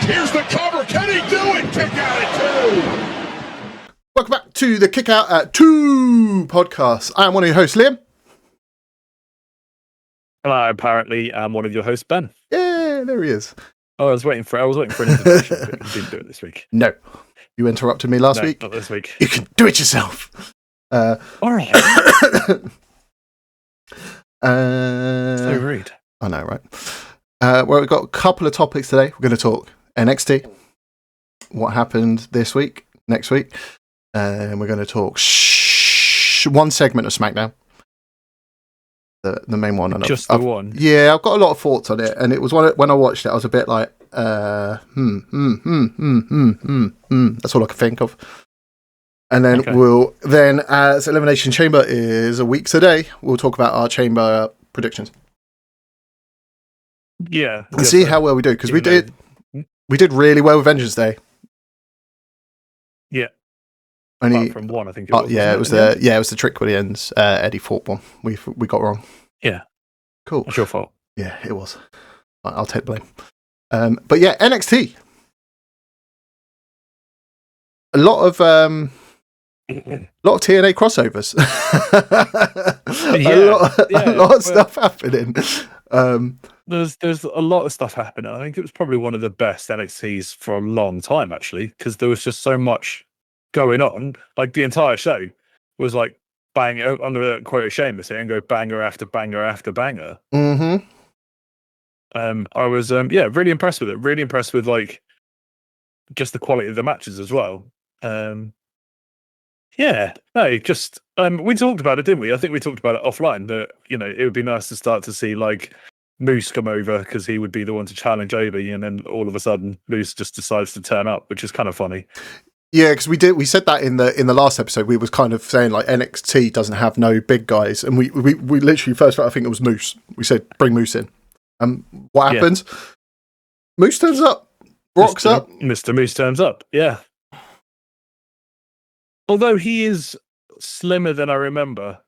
Here's the cover. Can he do it? Kick out at 2. Welcome back to the Kick Out at 2 podcast. I am one of your hosts, Liam. Hello, apparently I'm one of your hosts, Ben. Yeah, there he is. Oh, I was waiting for an invitation, but you didn't do it this week. No, you interrupted me last week. Not this week. You can do it yourself. All right. So rude. I know, right? Well, we've got a couple of topics today. We're going to talk NXT, what happened this week, next week, and we're going to talk one segment of SmackDown. The main one. And Just the one? Yeah, I've got a lot of thoughts on it, and it was when I watched it, I was a bit like, that's all I could think of. And then as Elimination Chamber is a week today, we'll talk about our Chamber predictions. Yeah. And see how well we do, because we did really well with Vengeance Day. Yeah. Only from one, I think. It was, it was the Trick Williams Eddie Thorpe one. We got wrong. Yeah. Cool. It's your fault. Yeah, it was. I'll take blame. But yeah, NXT. A lot of TNA crossovers. a lot of stuff happening. There's a lot of stuff happening. I think it was probably one of the best NXTs for a long time, actually, because there was just so much going on. Like the entire show was like bang, under the quote of Sheamus here, and go banger after banger after banger. Mm-hmm. I was really impressed with it. Really impressed with like just the quality of the matches as well. We talked about it, didn't we? I think we talked about it offline, that it would be nice to start to see like Moose come over, because he would be the one to challenge Obi, and then all of a sudden Moose just decides to turn up, which is kind of funny. Yeah, because we said that in the last episode. We was kind of saying like NXT doesn't have no big guys, and we literally first, I think it was Moose. We said bring Moose in. What happens? Yeah. Moose turns up, rocks up. Mr. Moose turns up. Yeah. Although he is slimmer than I remember,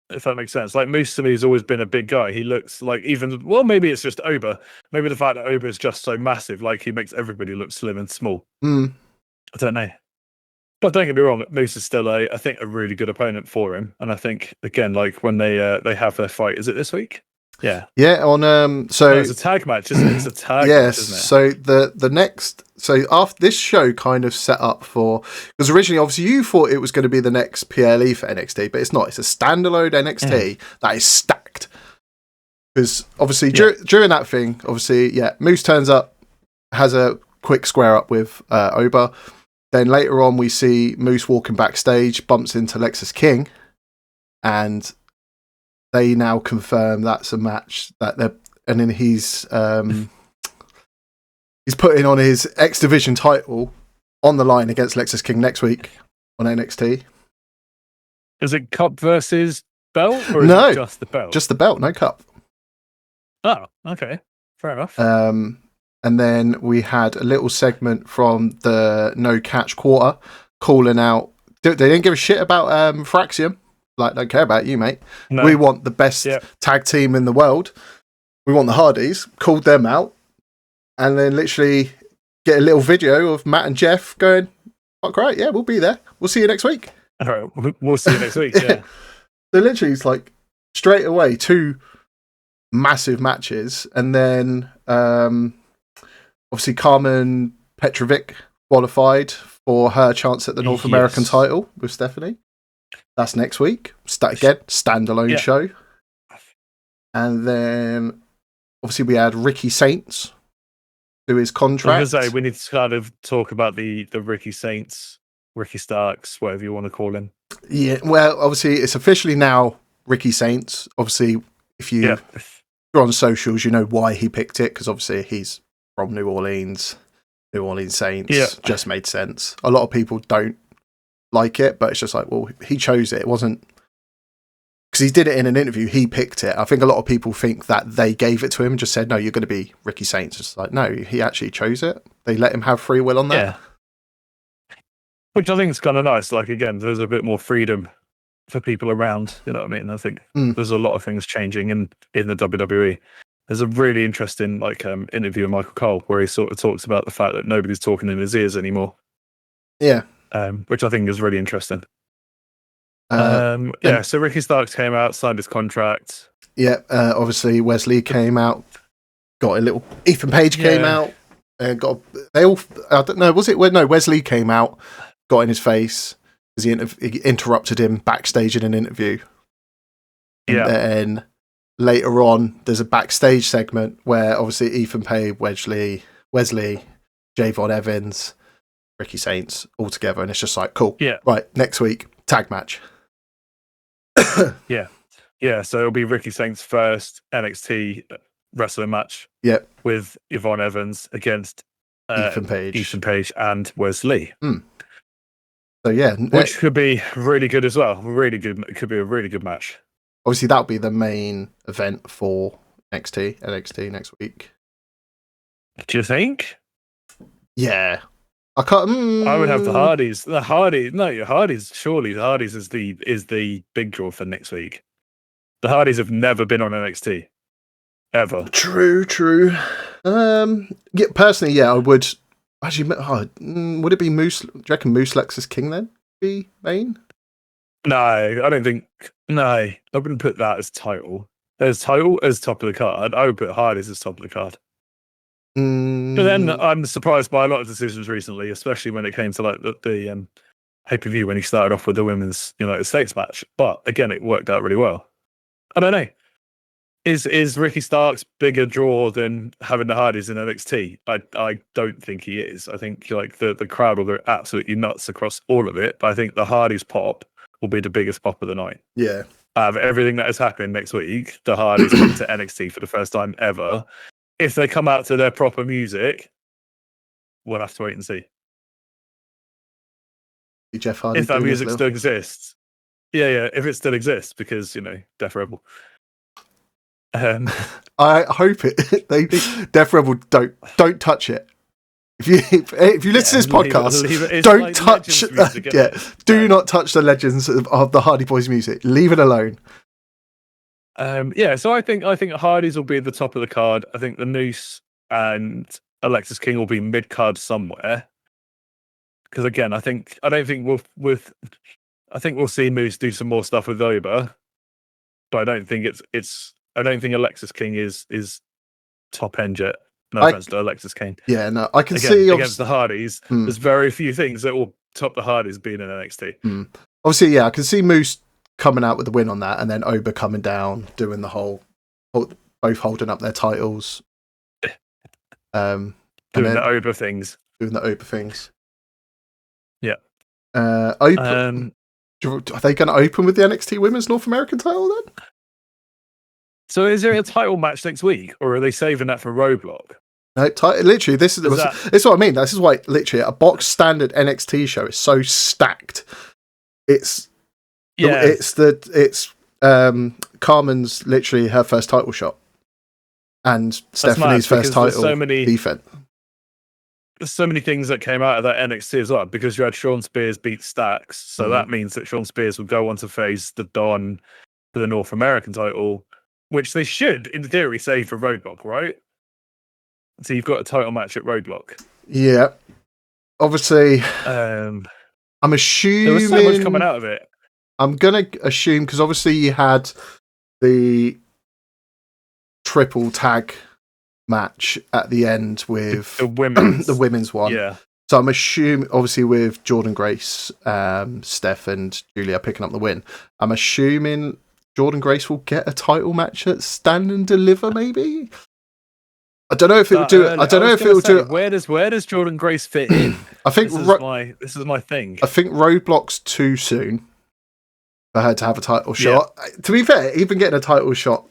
if that makes sense. Like Moose to me has always been a big guy. He looks like maybe it's just Oba. Maybe the fact that Oba is just so massive, like he makes everybody look slim and small. Mm. I don't know. But don't get me wrong, Moose is still I think a really good opponent for him. And I think again, like when they have their fight, is it this week? Yeah. Yeah, on so it's a tag match, isn't it? It's a tag yes, match, isn't it? So the next after this show kind of set up for, because originally obviously you thought it was going to be the next PLE for NXT, but it's not. It's a standalone NXT that is stacked. Because obviously during that thing, obviously, Moose turns up, has a quick square up with Oba. Then later on we see Moose walking backstage, bumps into Lexus King, and they now confirm that's a match that and then he's putting on his X Division title on the line against Lexus King next week on NXT. Is it cup versus belt, or is it just the belt? Just the belt, no cup. Oh, okay, fair enough. And then we had a little segment from the No Catch Quarter calling out. They didn't give a shit about Fraxium. Like, don't care about you, mate. No. We want the best tag team in the world. We want the Hardys. Called them out. And then literally get a little video of Matt and Jeff going, fuck right, yeah, we'll be there. We'll see you next week. All right, we'll see you next week, yeah. So literally, it's like straight away, 2 massive matches. And then obviously Carmen Petrovic qualified for her chance at the North American title with Stephanie. That's next week. Standalone show. And then obviously we had Ricky Saints do his contract. I was going to say, we need to kind of talk about the Ricky Saints, Ricky Starks, whatever you want to call him. Yeah, well, obviously it's officially now Ricky Saints. Obviously, if you're on socials, you know why he picked it, because obviously he's from New Orleans. New Orleans Saints just made sense. A lot of people don't like it, but it's just like, well, he chose it. It wasn't because he did it in an interview. He picked it. I think a lot of people think that they gave it to him and just said, no, you're going to be Ricky Saints. It's like, no, he actually chose it. They let him have free will on that. Yeah. Which I think is kind of nice. Like, again, there's a bit more freedom for people around. You know what I mean? I think there's a lot of things changing in the WWE. There's a really interesting interview with Michael Cole where he sort of talks about the fact that nobody's talking in his ears anymore. Yeah. Which I think is really interesting. And, so Ricky Starks came out, signed his contract. Yeah, obviously Wesley came out, got a little. Ethan Page came out, and got. They all. I don't know. Was it? No, Wesley came out, got in his face because he interrupted him backstage in an interview. And then later on, there's a backstage segment where obviously Ethan Page, Wesley, Javon Evans, Ricky Saints all together, and it's just like cool. Yeah. Right, next week tag match. Yeah, so it'll be Ricky Saints' first NXT wrestling match. Yep. With Yvonne Evans against Ethan Page and Wesley. So yeah, which could be really good as well. Really good. It could be a really good match. Obviously, that'll be the main event for NXT next week. Do you think? Yeah, I can't. I would have the Hardys. Surely the Hardys is the big draw for next week. The Hardys have never been on NXT ever. True. Yeah, personally, yeah, I would. Actually, would it be Moose? Do you reckon Moose Lexus King then be main? No, I don't think. No, I wouldn't put that as title. As title as top of the card, I would put Hardys as top of the card. But then I'm surprised by a lot of decisions recently, especially when it came to like the pay-per-view when he started off with the women's United States match. But again, it worked out really well. I don't know. Is Ricky Starks bigger draw than having the Hardys in NXT? I don't think he is. I think the crowd will go absolutely nuts across all of it. But I think the Hardys pop will be the biggest pop of the night. Yeah. Out of everything that is happening next week, the Hardys come to NXT for the first time ever. If they come out to their proper music, we'll have to wait and see. Jeff Hardy if that music still exists. Yeah, if it still exists, because Death Rebel. I hope it. Death Rebel don't touch it. If you listen to this podcast, don't like touch. Do not touch the Legends of the Hardy Boys music. Leave it alone. So I think Hardys will be at the top of the card. I think the Noose and Alexis King will be mid card somewhere. Because again, I think we'll see Moose do some more stuff with Oba, but I don't think I don't think Alexis King is top end yet. No offense to Alexis King. Yeah, no, I can see against the Hardys. There's very few things that will top the Hardys being in NXT. Obviously, yeah, I can see Moose coming out with the win on that, and then Oba coming down, doing the both holding up their titles. Doing the Oba things. Yeah. Open. Are they going to open with the NXT Women's North American title then? So is there a title match next week, or are they saving that for Roadblock? No, literally, this is what I mean. This is why, literally, a box standard NXT show is so stacked. It's Carmen's literally her first title shot, and Stephanie's first title defense. There's so many things that came out of that NXT as well, because you had Sean Spears beat Stacks, so that means that Sean Spears will go on to face the Don for the North American title, which they should, in theory, save for Roadblock, right? So you've got a title match at Roadblock. Yeah. Obviously, I'm assuming there was so much coming out of it. I'm gonna assume, because obviously you had the triple tag match at the end with the women's the women's one. Yeah. So I'm assuming, obviously, with Jordan Grace, Steph, and Julia picking up the win, I'm assuming Jordan Grace will get a title match at Stand and Deliver, maybe. I don't know if it will do it. I don't know if it will do it. Where does Jordan Grace fit in? I think this is my thing. I think Roadblock's too soon for her to have a title shot. To be fair, even getting a title shot,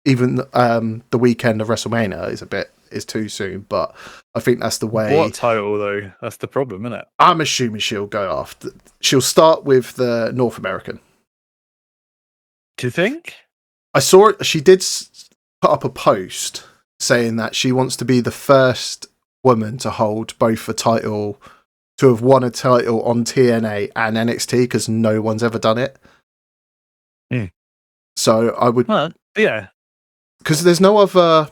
even the weekend of WrestleMania is too soon. But I think that's the way. What title though? That's the problem, isn't it? I'm assuming she'll go after. She'll start with the North American. Do you think? I saw it. She did put up a post saying that she wants to be the first woman to hold both the title, to have won a title on TNA and NXT, because no one's ever done it. So I would, yeah, because there's no other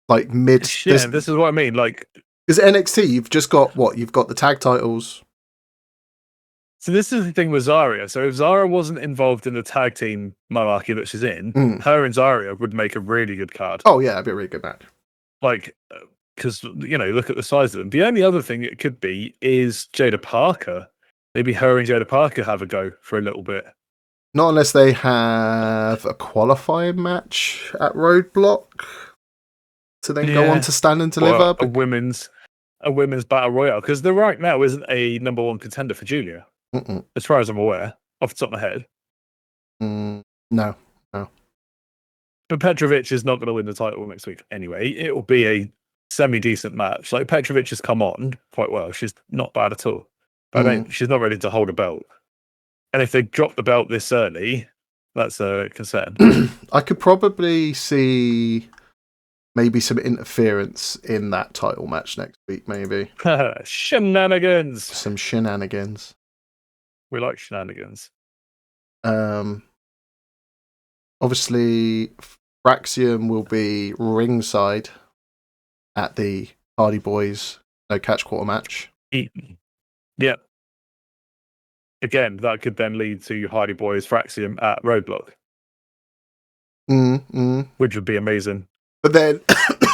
like mid. Yeah, this is what I mean. Like, because NXT, you've just got what? You've got the tag titles. so this is the thing with Zarya. So if Zarya wasn't involved in the tag team monarchy that she's in, her and Zarya would make a really good card. Oh yeah, it'd be a really good match. Like, because look at the size of them. The only other thing it could be is Jada Parker. Maybe her and Jada Parker have a go for a little bit. Not unless they have a qualifying match at Roadblock to then go on to Stand and Deliver. A women's battle royale, because there right now isn't a number one contender for Julia, as far as I'm aware, off the top of my head. No. But Petrovic is not going to win the title next week anyway. It will be a semi-decent match. Like, Petrovic has come on quite well. She's not bad at all. But she's not ready to hold a belt. And if they drop the belt this early, that's a concern. I could probably see maybe some interference in that title match next week, maybe. Shenanigans! Some shenanigans. We like shenanigans. Obviously, Fraxium will be ringside at the Hardy Boys No Catch Quarter match. Yep. Again, that could then lead to Hardy Boys Fraxium at Roadblock. Which would be amazing. But then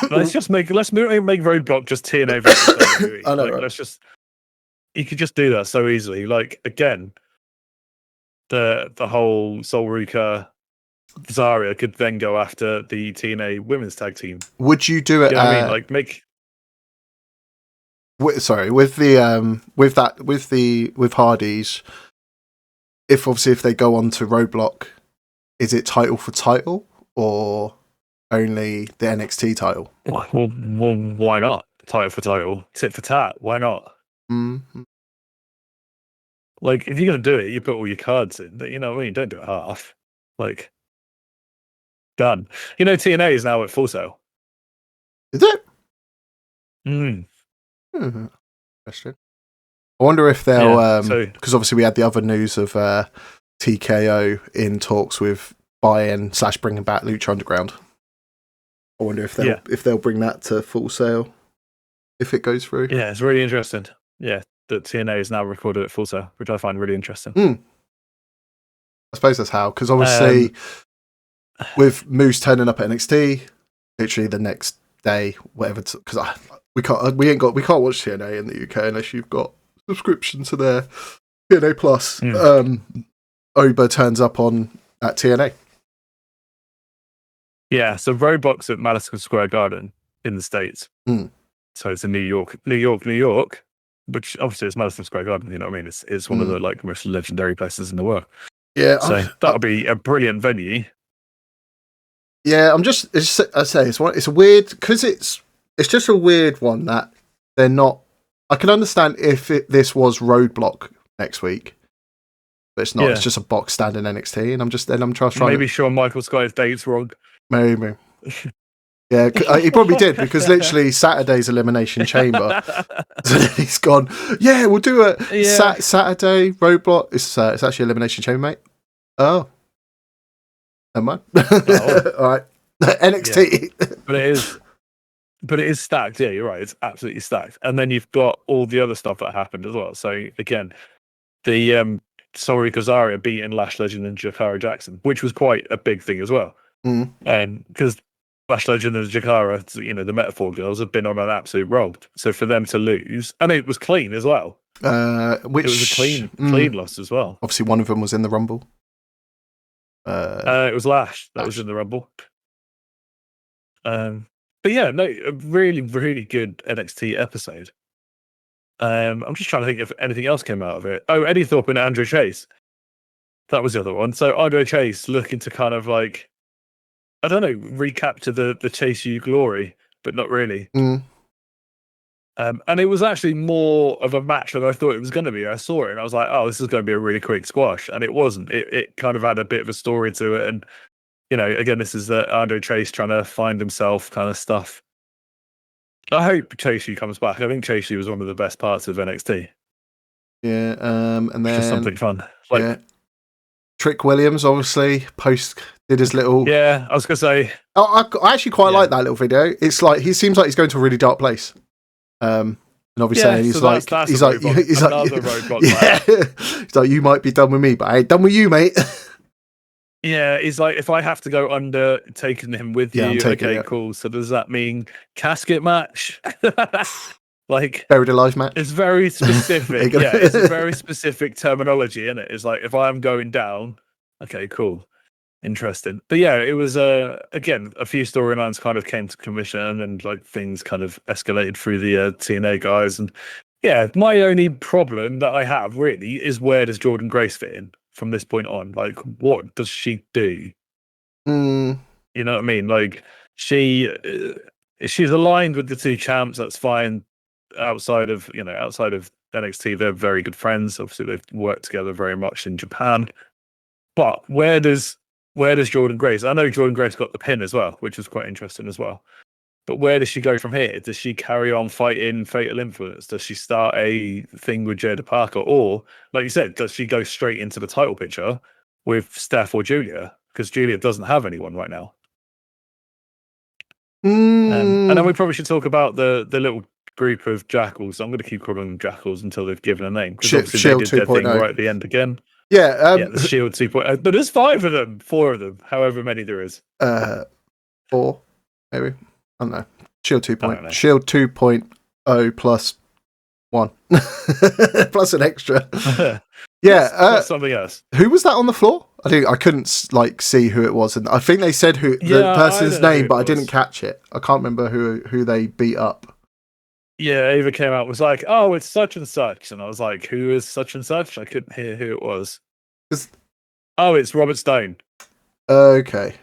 let's make Roadblock just TNA versus WWE. I know, like, right? You could just do that so easily. Like, again, the whole Sol Ruka Zarya could then go after the TNA women's tag team. Would you do it? You know what I mean? Like, make. With Hardy's, if they go on to Roadblock, is it title for title or only the NXT title? Well, why not? Title for title, tit for tat. Why not? Like, if you're gonna do it, you put all your cards in. You know what I mean? Don't do it half. Like, done. TNA is now at Full Sail. Is it? Question. I wonder if they'll, because obviously we had the other news of TKO in talks with buying/bringing back Lucha Underground. I wonder if they'll bring that to Full Sail if it goes through. Yeah, it's really interesting. Yeah, that TNA is now recorded at Full Sail, which I find really interesting. I suppose that's how, because obviously with Moose turning up at NXT, literally the next day, whatever, because we can't watch TNA in the UK unless you've got subscription to their TNA Plus. Oba turns up at TNA. Yeah, so Roadblock's at Madison Square Garden in the States. So it's in New York, which obviously it's Madison Square Garden. You know what I mean? It's one of the most legendary places in the world. Yeah, so that'll be a brilliant venue. Yeah, it's a weird, because it's just a weird one that they're not. I can understand if this was Roadblock next week, but it's not. Yeah. It's just a box stand in NXT, and I'm trying. Maybe Shawn Michaels got his dates wrong. Maybe. Yeah, he probably did, because literally Saturday's Elimination Chamber. So then he's gone. Yeah, we'll do it. Saturday Roadblock. It's actually Elimination Chamber, mate. Oh, never mind. All right, NXT. Yeah. But it is stacked. Yeah, you're right. It's absolutely stacked. And then you've got all the other stuff that happened as well. So again, the Sol Ruka Zarya beating Lash Legend and Jakara Jackson, which was quite a big thing as well. And because Lash Legend and Jakara, the Metaphor girls, have been on an absolute roll. So for them to lose, and it was clean as well. It was a clean loss as well. Obviously, one of them was in the Rumble. It was Lash that was in the Rumble. But yeah, no, a really, really good NXT episode. I'm just trying to think if anything else came out of it. Oh, Eddie Thorpe and Andre Chase. That was the other one. So Andre Chase looking to kind of like, I don't know, recapture the Chase U glory, but not really. And it was actually more of a match than I thought it was going to be. I saw it and I was like, oh, this is going to be a really quick squash. And it wasn't. It kind of had a bit of a story to it. And, again, this is Andre Chase trying to find himself kind of stuff. I hope Chase U comes back. I think Chase U was one of the best parts of NXT. Yeah, and then... Just something fun. Trick Williams obviously did his little. Yeah, I was gonna say. I actually quite like that little video. It's like he seems like he's going to a really dark place. And obviously saying so that's another roadblock. Yeah, he's like, you might be done with me, but I ain't done with you, mate. Yeah, he's like, if I have to go under taking him with you, okay, cool. So does that mean casket match? Like buried alive match. It's very specific. Yeah, it's a very specific terminology, isn't it? It's like if I am going down, okay, cool. Interesting. But yeah, it was again, a few storylines kind of came to commission and like things kind of escalated through the TNA guys. And yeah, my only problem that I have really is where does Jordynne Grace fit in from this point on? Like, what does she do? You know what I mean? Like, she's aligned with the two champs. That's fine. Outside of NXT, they're very good friends. Obviously, they've worked together very much in Japan. But where does Jordynne Grace? I know Jordynne Grace got the pin as well, which was quite interesting as well. But where does she go from here? Does she carry on fighting Fatal Influence? Does she start a thing with Jada Parker? Or, like you said, does she go straight into the title picture with Steph or Julia? Because Julia doesn't have anyone right now. And then we probably should talk about the little group of jackals. I'm going to keep calling them jackals until they've given a name. Because obviously Shield they did their 2.0 thing right at the end again. Yeah, the Shield 2.0. But there's 5 of them, 4 of them, however many there is. 4, maybe. I don't know. Shield 2.0. Shield 2.0 plus 1. Plus an extra. Yeah. That's something else. Who was that on the floor? I couldn't see who it was, and I think they said the person's name, but I didn't catch it. I can't remember who they beat up. Yeah, Ava came out and was like, "Oh, it's such and such," and I was like, "Who is such and such?" I couldn't hear who it was. Oh, it's Robert Stone. Okay.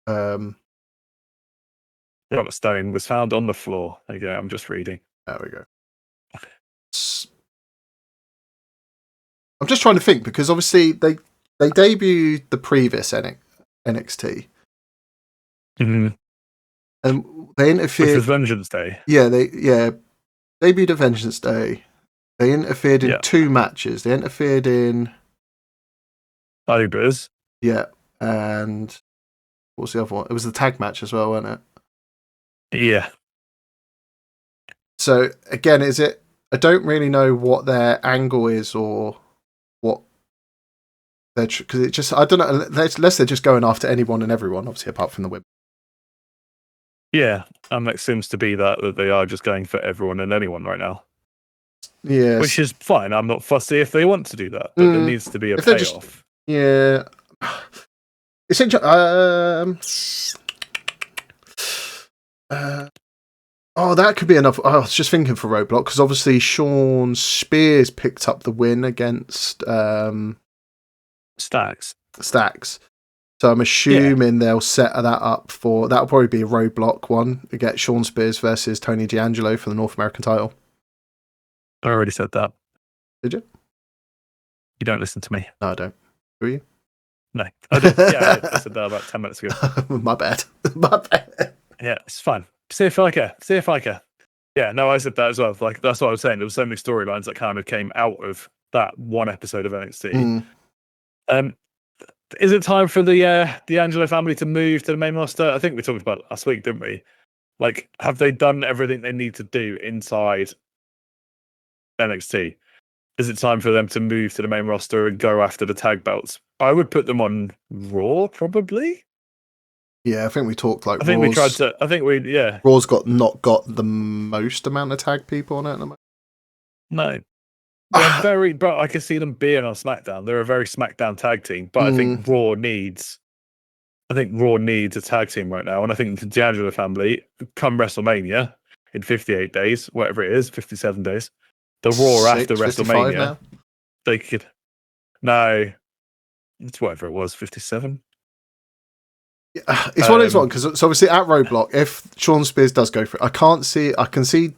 Robert Stone was found on the floor. There you go. I'm just reading. There we go. I'm just trying to think because obviously they debuted the previous NXT. Mm-hmm. And they interfered. Which was Vengeance Day. Yeah, debuted at Vengeance Day. They interfered in 2 matches. They interfered in Obers. Yeah, and what was the other one? It was the tag match as well, wasn't it? Yeah. So again, I don't really know what their angle is or what they're because it just I don't know unless they're just going after anyone and everyone, obviously apart from the women. Yeah, and it seems to be that they are just going for everyone and anyone right now. Yeah, which is fine. I'm not fussy if they want to do that, but there needs to be a payoff. It's interesting. That could be enough. I was just thinking for Roadblock because obviously Sean Spears picked up the win against Stacks. So I'm assuming they'll set that up for that'll probably be a Roadblock one to get Sean Spears versus Tony D'Angelo for the North American title. I already said that. Did you? You don't listen to me. No, I don't. Who are you? No, I did. Yeah, I said that about 10 minutes ago. My bad. Yeah, it's fine. See if I care. Yeah, no, I said that as well. Like that's what I was saying. There were so many storylines that kind of came out of that one episode of NXT. Is it time for the D'Angelo family to move to the main roster? I think we talked about it last week, didn't we? Like, have they done everything they need to do inside NXT? Is it time for them to move to the main roster and go after the tag belts? I would put them on Raw, probably. Yeah, I think we talked like. Raw's not got the most amount of tag people on it at the moment. No. They're very, but I can see them being on SmackDown. They're a very SmackDown tag team, but I think Raw needs a tag team right now, and I think the D'Angelo family come WrestleMania in 58 days, whatever it is, 57 days. The Raw after WrestleMania, now? They could. No, it's whatever it was, 57. It's one of those ones because obviously at Roadblock, if Sean Spears does go for it, I can see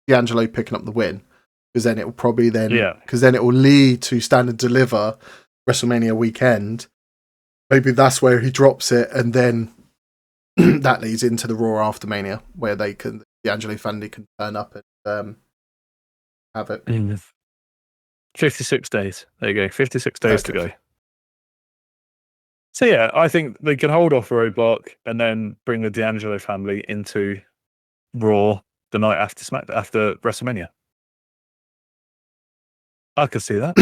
D'Angelo picking up the win. Because then it will probably because then it will lead to Stand and Deliver WrestleMania weekend. Maybe that's where he drops it, and then that leads into the Raw after Mania, where the D'Angelo family can turn up and have it. 56 days. There you go. 56 days to go. So yeah, I think they can hold off Roadblock and then bring the D'Angelo family into Raw the night after after WrestleMania. I could see that.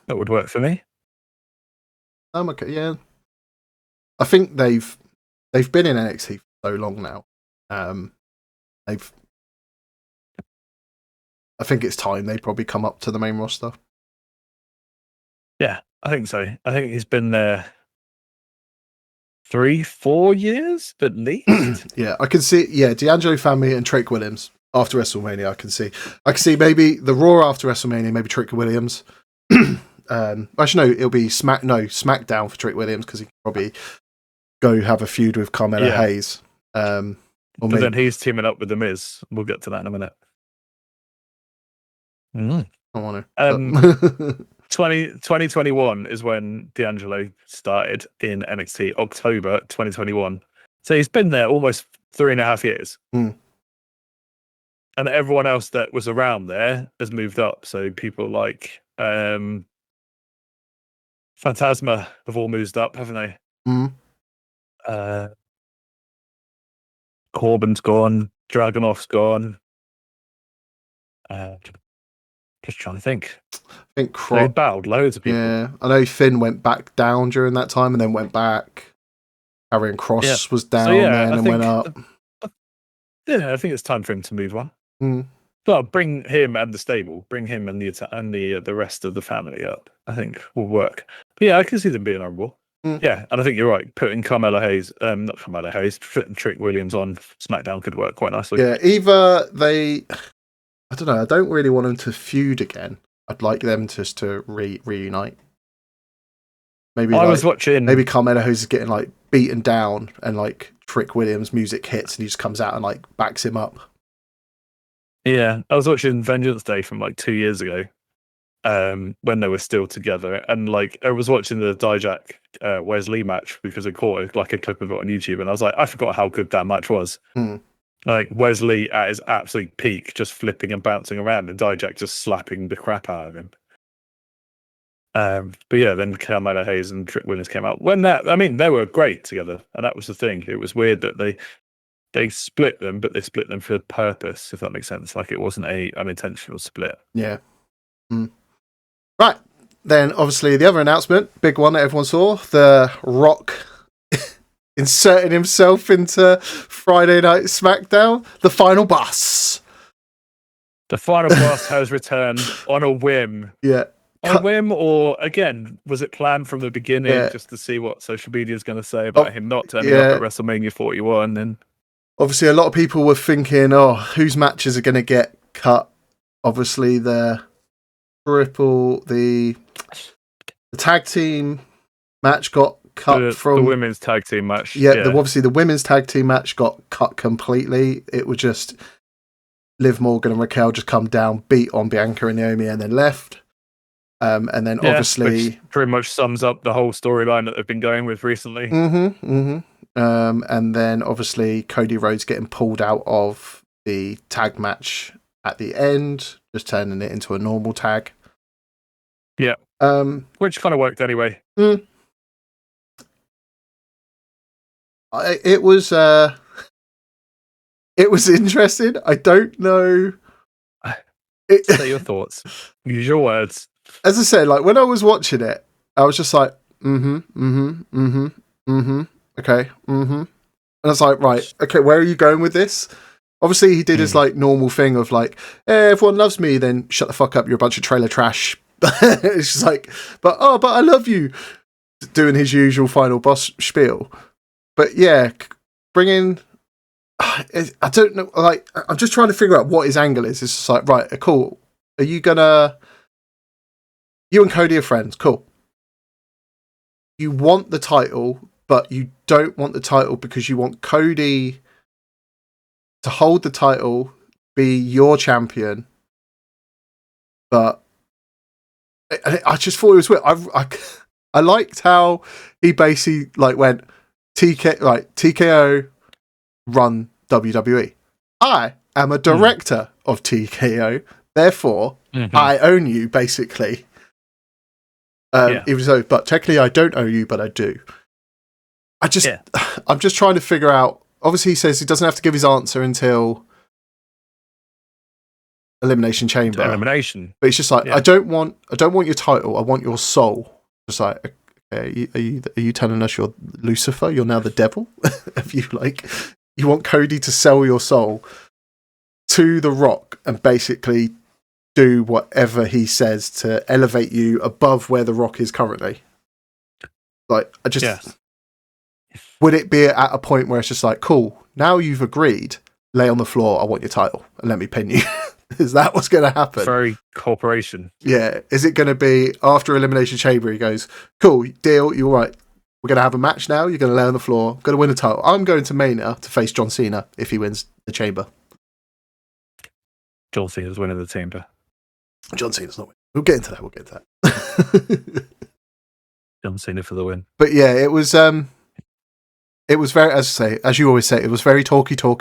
That would work for me. Okay, yeah. I think they've been in NXT for so long now. I think it's time they probably come up to the main roster. Yeah, I think so. I think he's been there 3-4 years at least. Yeah, I can see. Yeah, D'Angelo family and Trick Williams after WrestleMania. I can see maybe the Raw after WrestleMania. Maybe Trick Williams. Actually, no, it'll be SmackDown for Trick Williams because he can probably go have a feud with Carmelo Hayes. But then he's teaming up with The Miz. We'll get to that in a minute. I want to. 2021 is when D'Angelo started in NXT, October 2021. So he's been there almost 3.5 years. Mm. And everyone else that was around there has moved up. So people like Phantasma have all moved up, haven't they? Mm. Corbin's gone. Dragunov's gone. Just trying to think. I think They bowed loads of people. Yeah, I know Finn went back down during that time and then went back. Karrion Kross was down then and went up. Yeah, I think it's time for him to move on. Mm. But bring him and the stable, bring him and the rest of the family up. I think will work. But yeah, I can see them being honourable. Mm. Yeah, and I think you're right. Putting Carmelo Hayes, not Carmelo Hayes, putting Trick Williams on SmackDown could work quite nicely. Yeah, either they, I don't know. I don't really want them to feud again. I'd like them just to reunite. Maybe I was watching. Maybe Carmelo Hayes is getting like beaten down, and like Trick Williams' music hits, and he just comes out and like backs him up. Yeah, I was watching Vengeance Day from like 2 years ago, when they were still together, and like I was watching the Dijak Wesley match because I caught like a clip of it on YouTube, and I was like, I forgot how good that match was. Like Wesley at his absolute peak, just flipping and bouncing around, and Dijak just slapping the crap out of him. But yeah, then Carmelo Hayes and Trick Williams came out. They were great together, and that was the thing. It was weird that they split them, but they split them for purpose, if that makes sense. Like it wasn't an unintentional split. Yeah. Right. Then obviously the other announcement, big one that everyone saw, The Rock inserting himself into Friday Night SmackDown, the final boss. The final boss has returned on a whim. Yeah. On a whim, or again, was it planned from the beginning just to see what social media is going to say about him not turning up at WrestleMania 41? And obviously, a lot of people were thinking, whose matches are going to get cut? Obviously, the tag team match got cut from the women's tag team match. Obviously, the women's tag team match got cut completely. It was just Liv Morgan and Raquel just come down, beat on Bianca and Naomi, and then left. And then obviously, which pretty much sums up the whole storyline that they've been going with recently. And then obviously Cody Rhodes getting pulled out of the tag match at the end, just turning it into a normal tag. Yeah. Which kind of worked anyway. It was interesting. I don't know. Say your thoughts. Use your words. As I said, like when I was watching it, I was just like, okay, And I was like, right, okay, where are you going with this? Obviously, he did his like normal thing of like, everyone loves me, then shut the fuck up, you're a bunch of trailer trash. It's just like, but I love you. Doing his usual final boss spiel. But yeah, bringing, I don't know, like, I'm just trying to figure out what his angle is. It's just like, right, cool. Are you gonna, you and Cody are friends, cool. You want the title, but you don't want the title because you want Cody to hold the title, be your champion. But I just thought it was weird. I liked how he basically like went TKO run WWE. I am a director of TKO, therefore I own you basically. Even though, but technically I don't own you, but I do. I'm just trying to figure out. Obviously, he says he doesn't have to give his answer until Elimination Chamber. Elimination. But it's just like, I don't want your title. I want your soul. Just like, okay, are you telling us you're Lucifer? You're now the devil? Have you you want Cody to sell your soul to The Rock and basically do whatever he says to elevate you above where The Rock is currently? Like, would it be at a point where it's just like, cool, now you've agreed, lay on the floor, I want your title, and let me pin you? Is that what's going to happen? Very corporation. Yeah. Is it going to be after Elimination Chamber, he goes, cool, deal, you're right. We're going to have a match now, you're going to lay on the floor, going to win a title. I'm going to Mania to face John Cena if he wins the Chamber. John Cena's winning the Chamber. John Cena's not winning. We'll get into that. John Cena for the win. But yeah, it was very, as you always say, it was very talky for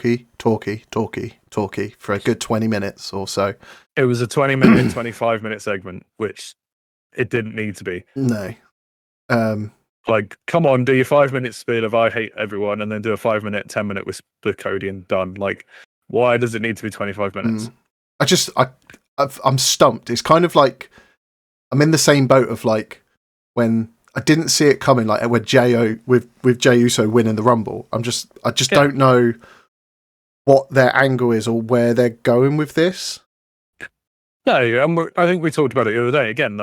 a good 20 minutes or so. It was a 20-minute, 25-minute segment, which it didn't need to be. No. Come on, do your 5-minute spiel of I hate everyone, and then do a 5-minute, 10-minute with Cody and done. Why does it need to be 25 minutes? I'm stumped. It's kind of like I'm in the same boat of when I didn't see it coming, with Jey Uso winning the Rumble. I just don't know what their angle is or where they're going with this. No, I think we talked about it the other day. Again,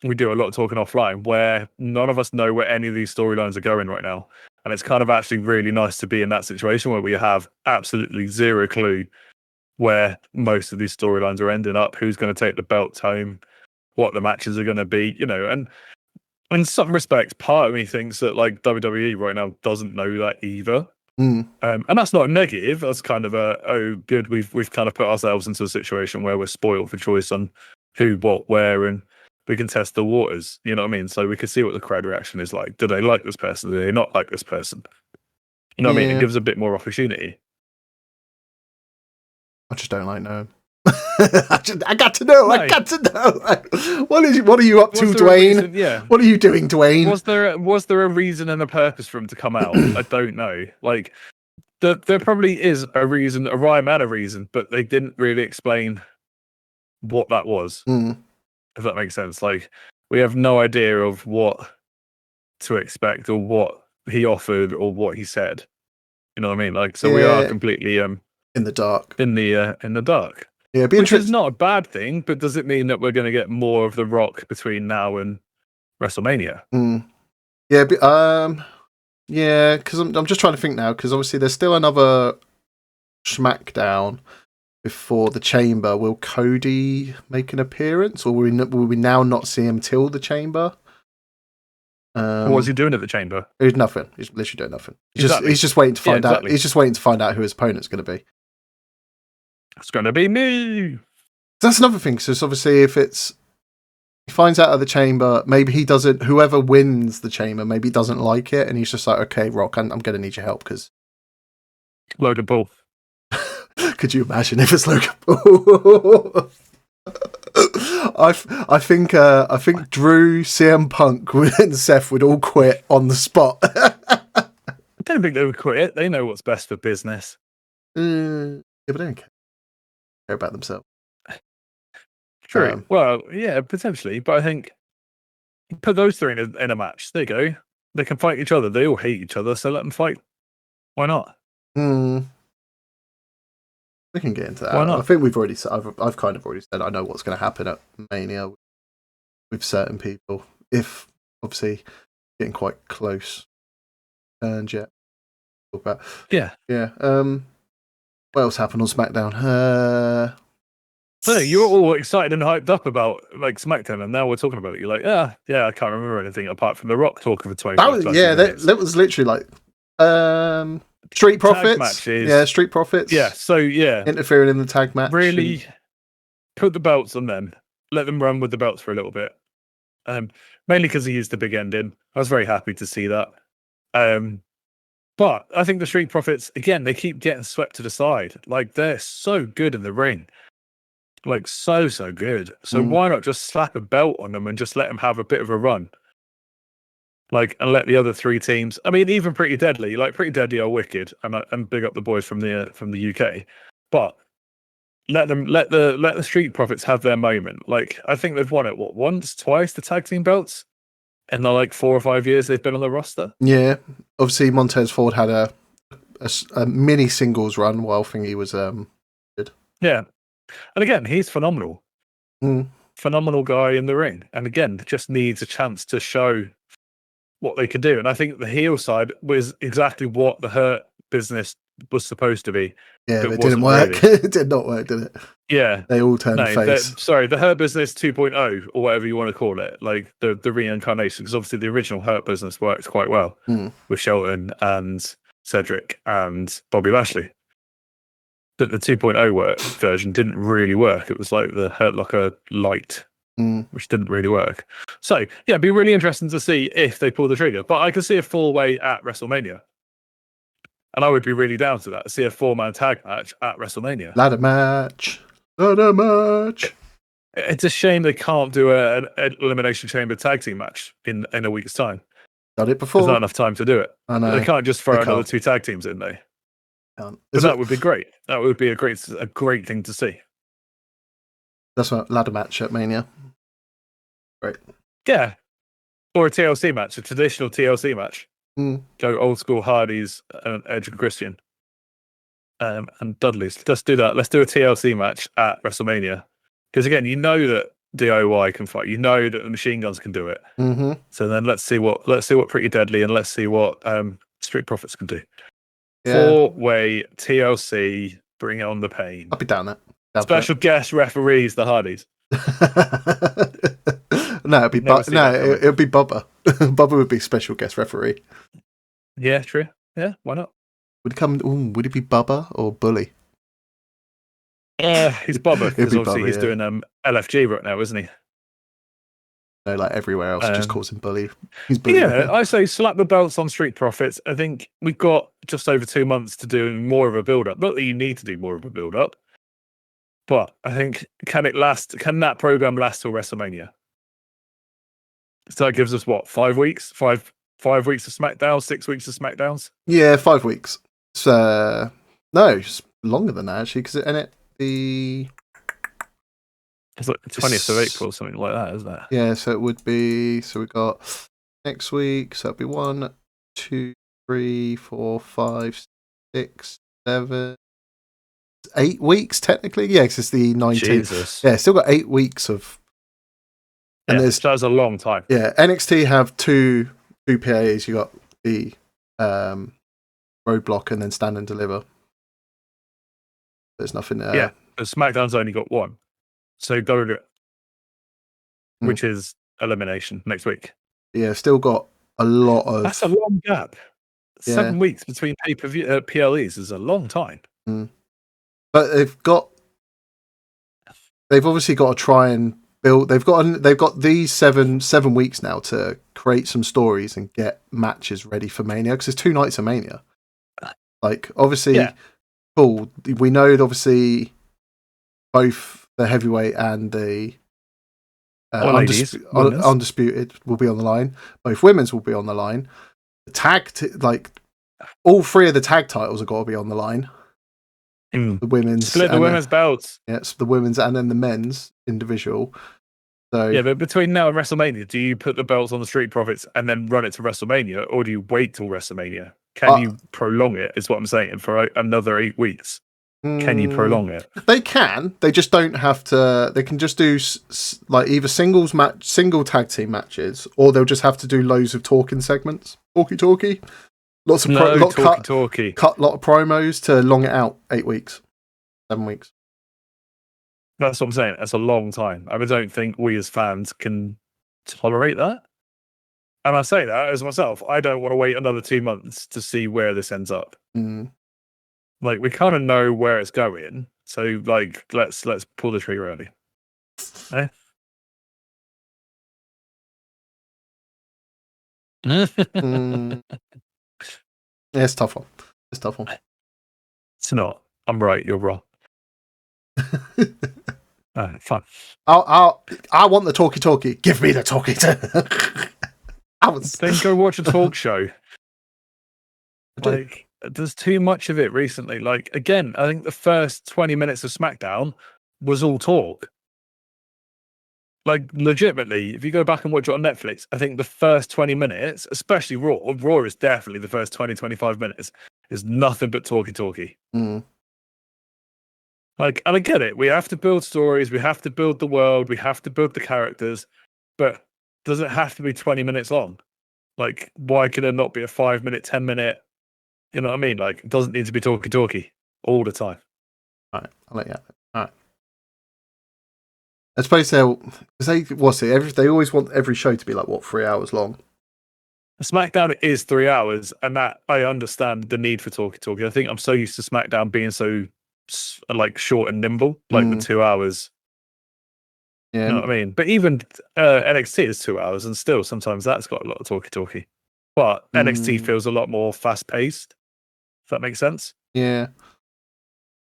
we do a lot of talking offline where none of us know where any of these storylines are going right now. And it's kind of actually really nice to be in that situation where we have absolutely zero clue where most of these storylines are ending up, who's going to take the belts home, what the matches are going to be, and in some respects, part of me thinks that WWE right now doesn't know that either. And that's not a negative. That's kind of good. We've kind of put ourselves into a situation where we're spoiled for choice on who, what, where, and we can test the waters. You know what I mean? So we can see what the crowd reaction is like. Do they like this person? Do they not like this person? You know what I mean? It gives a bit more opportunity. I just don't like knowing. I got to know. I got to know. What are you up to, Dwayne? What are you doing, Dwayne? Was there a reason and a purpose for him to come out? I don't know. There probably is a reason, a rhyme and a reason, but they didn't really explain what that was. If that makes sense. We have no idea of what to expect or what he offered or what he said. You know what I mean? We are completely in the dark. In the dark. Yeah, which is not a bad thing, but does it mean that we're going to get more of The Rock between now and WrestleMania? Yeah, because I'm just trying to think now, because obviously there's still another SmackDown before the Chamber. Will Cody make an appearance, or will we now not see him till the Chamber? What's he doing at the Chamber? He's nothing. He's literally doing nothing. He's just waiting to find out. He's just waiting to find out who his opponent's going to be. It's going to be me. That's another thing. So obviously, if he finds out of the Chamber, maybe he doesn't. Whoever wins the Chamber, maybe he doesn't like it, and he's just like, "Okay, Rock, I'm going to need your help." Because Logan Paul. Could you imagine if it's Logan Paul? I think Drew, CM Punk, and Seth would all quit on the spot. I don't think they would quit. They know what's best for business. Yeah, but they don't care about themselves. True. Well, yeah, potentially. But I think put those three in a match. There you go. They can fight each other. They all hate each other, so let them fight. Why not? We can get into that. Why not? I think we've already. I've kind of already said I know what's going to happen at Mania with certain people. If obviously getting quite close, and yet talk about. Yeah. What else happened on SmackDown? So you were all excited and hyped up about SmackDown, and now we're talking about it. You're like, yeah, I can't remember anything apart from The Rock talking for 25 minutes. That was literally Street Profits. Yeah, Street Profits. Yeah, so yeah. Interfering in the tag match. Really put the belts on them. Let them run with the belts for a little bit. Mainly because he used the big ending. I was very happy to see that. But I think the Street Profits, again, they keep getting swept to the side. They're so good in the ring. So good. So why not just slap a belt on them and just let them have a bit of a run? Like, and let the other 3 teams. I mean, even Pretty Deadly. Like, Pretty Deadly are wicked, and big up the boys from the UK. But let the Street Profits have their moment. Like, I think they've won it once, twice, the tag team belts in the 4 or 5 years they've been on the roster. Yeah, obviously Montez Ford had a mini singles run while Thingy was good. Yeah, and again, he's phenomenal. Phenomenal guy in the ring, and again, just needs a chance to show what they can do. And I think the heel side was exactly what the Hurt business was supposed to be. Yeah, but it didn't work. Really. It did not work, did it? Yeah, they all turned face. The Hurt business 2.0 or whatever you want to call it, like the reincarnation, because obviously the original Hurt business worked quite well with Shelton and Cedric and Bobby Lashley. But the 2.0 version didn't really work. It was like the Hurt Locker Light, which didn't really work. So, yeah, it'd be really interesting to see if they pull the trigger. But I could see a full way at WrestleMania. And I would be really down to that. See a 4-man tag match at WrestleMania. Ladder match. It's a shame they can't do an Elimination Chamber tag team match in a week's time. Done it before. There's not enough time to do it. I know. They can't just throw another 2 tag teams in there. But that would be great. That would be a great thing to see. That's a ladder match at Mania. Right. Yeah. Or a TLC match, a traditional TLC match. Go old school Hardys and Edge and Christian. And Dudley's. Let's do that. Let's do a TLC match at WrestleMania. Because again, you know that DIY can fight. You know that the Machine Guns can do it. So then let's see what Pretty Deadly and let's see what Street Profits can do. Yeah. 4-way TLC, bring on the pain. I'll be down that. Special guest referees, the Hardys. No, it'd be it'll be Bubba. Bubba would be special guest referee. Yeah, true. Yeah, why not? Would it be Bubba or Bully? He's Bubba because obviously he's doing LFG right now, isn't he? No, like everywhere else, just calls him Bully. He's Bully. Yeah, I say slap the belts on Street Profits. I think we've got just over 2 months to do more of a build-up. Not that you need to do more of a build-up, but I think can that program last till WrestleMania? So that gives us what, 5 weeks? 5 weeks of SmackDown, 6 weeks of SmackDowns? Yeah, 5 weeks. So no, it's longer than that actually, because it's like the 20th of April or something like that, isn't it? Yeah, so it would be. So we got next week. So it'd be 1, 2, 3, 4, 5, 6, 7, 8 weeks technically. Yeah, because it's the 19th. Jesus. Yeah, still got 8 weeks of. And that's a long time. Yeah, NXT have two PAs. You got the Roadblock and then Stand and Deliver. There's nothing there. Yeah, but SmackDown's only got one. So WWE, which is Elimination next week. Yeah, still got a lot of. That's a long gap. 7 weeks between pay-per-view PLEs is a long time. But they've obviously got to try and build. They've got these seven weeks now to create some stories and get matches ready for Mania, because it's 2 nights of Mania. Like obviously, cool. We know that obviously both the heavyweight and the undisputed will be on the line. Both women's will be on the line. The all 3 of the tag titles have got to be on the line. The women's split the women's belts. Yes, the women's and then the men's individual. So yeah, but between now and WrestleMania, do you put the belts on the Street Profits and then run it to WrestleMania, or do you wait till WrestleMania? Can you prolong it? Is what I'm saying, for another 8 weeks. Can you prolong it? They can. They just don't have to. They can just do either single tag team matches, or they'll just have to do loads of talking segments. Talkie. Lots of cut lot of promos to long it out 8 weeks, 7 weeks. That's what I'm saying. That's a long time. I don't think we as fans can tolerate that. And I say that as myself. I don't want to wait another 2 months to see where this ends up. Like, we kind of know where it's going, so like let's pull the trigger early. Eh? Yeah, it's a tough one. It's not. I'm right. You're wrong. Fun. I want the talkie. Give me the talkie. Then go watch a talk show. Like, there's too much of it recently. Like, again, I think the first 20 minutes of SmackDown was all talk. Like, legitimately, if you go back and watch it on Netflix, I think the first 20 minutes, especially Raw is definitely the first 20, 25 minutes, is nothing but talky. Mm. Like, and I get it. We have to build stories, we have to build the world, we have to build the characters, but does it have to be 20 minutes long? Like, why can it not be a 5-minute, 10-minute? You know what I mean? Like, it doesn't need to be talky all the time. All right, I'll let you have it. All right. I suppose they always want every show to be like, 3 hours long? SmackDown is 3 hours, and that I understand the need for talky. I think I'm so used to SmackDown being so like short and nimble, like the 2 hours. Yeah, You know what I mean? But even NXT is 2 hours, and still sometimes that's got a lot of talky. But NXT feels a lot more fast paced. If that makes sense. Yeah.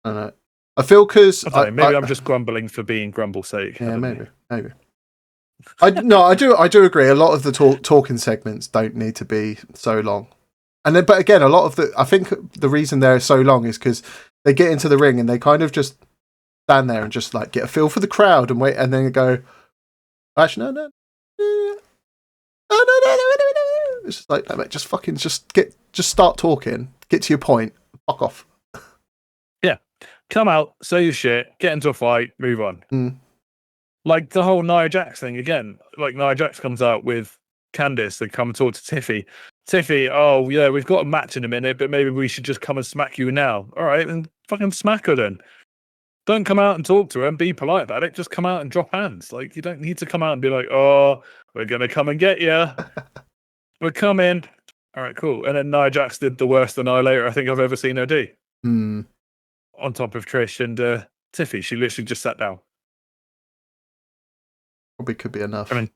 I don't know. I feel because maybe I'm just grumbling for being grumble's sake. Yeah, maybe. I do agree. A lot of the talking segments don't need to be so long, but again, I think the reason they're so long is because they get into the ring and they kind of just stand there and just like get a feel for the crowd and wait, and then go, actually, no. It's just like, mate, just start talking, get to your point, fuck off. Yeah, come out, say your shit, get into a fight, move on. Like the whole Nia Jax thing again. Like Nia Jax comes out with Candice, they come and talk to Tiffy. Tiffy, oh yeah, we've got a match in a minute, but maybe we should just come and smack you now. All right, then fucking smack her then. Don't come out and talk to her and be polite about it. Just come out and drop hands. Like, you don't need to come out and be like, oh, we're gonna come and get you. We're coming. All right, cool. And then Nia Jax did the worst annihilator I think I've ever seen her do. On top of Trish and Tiffy, she literally just sat down. Probably could be enough. I mean,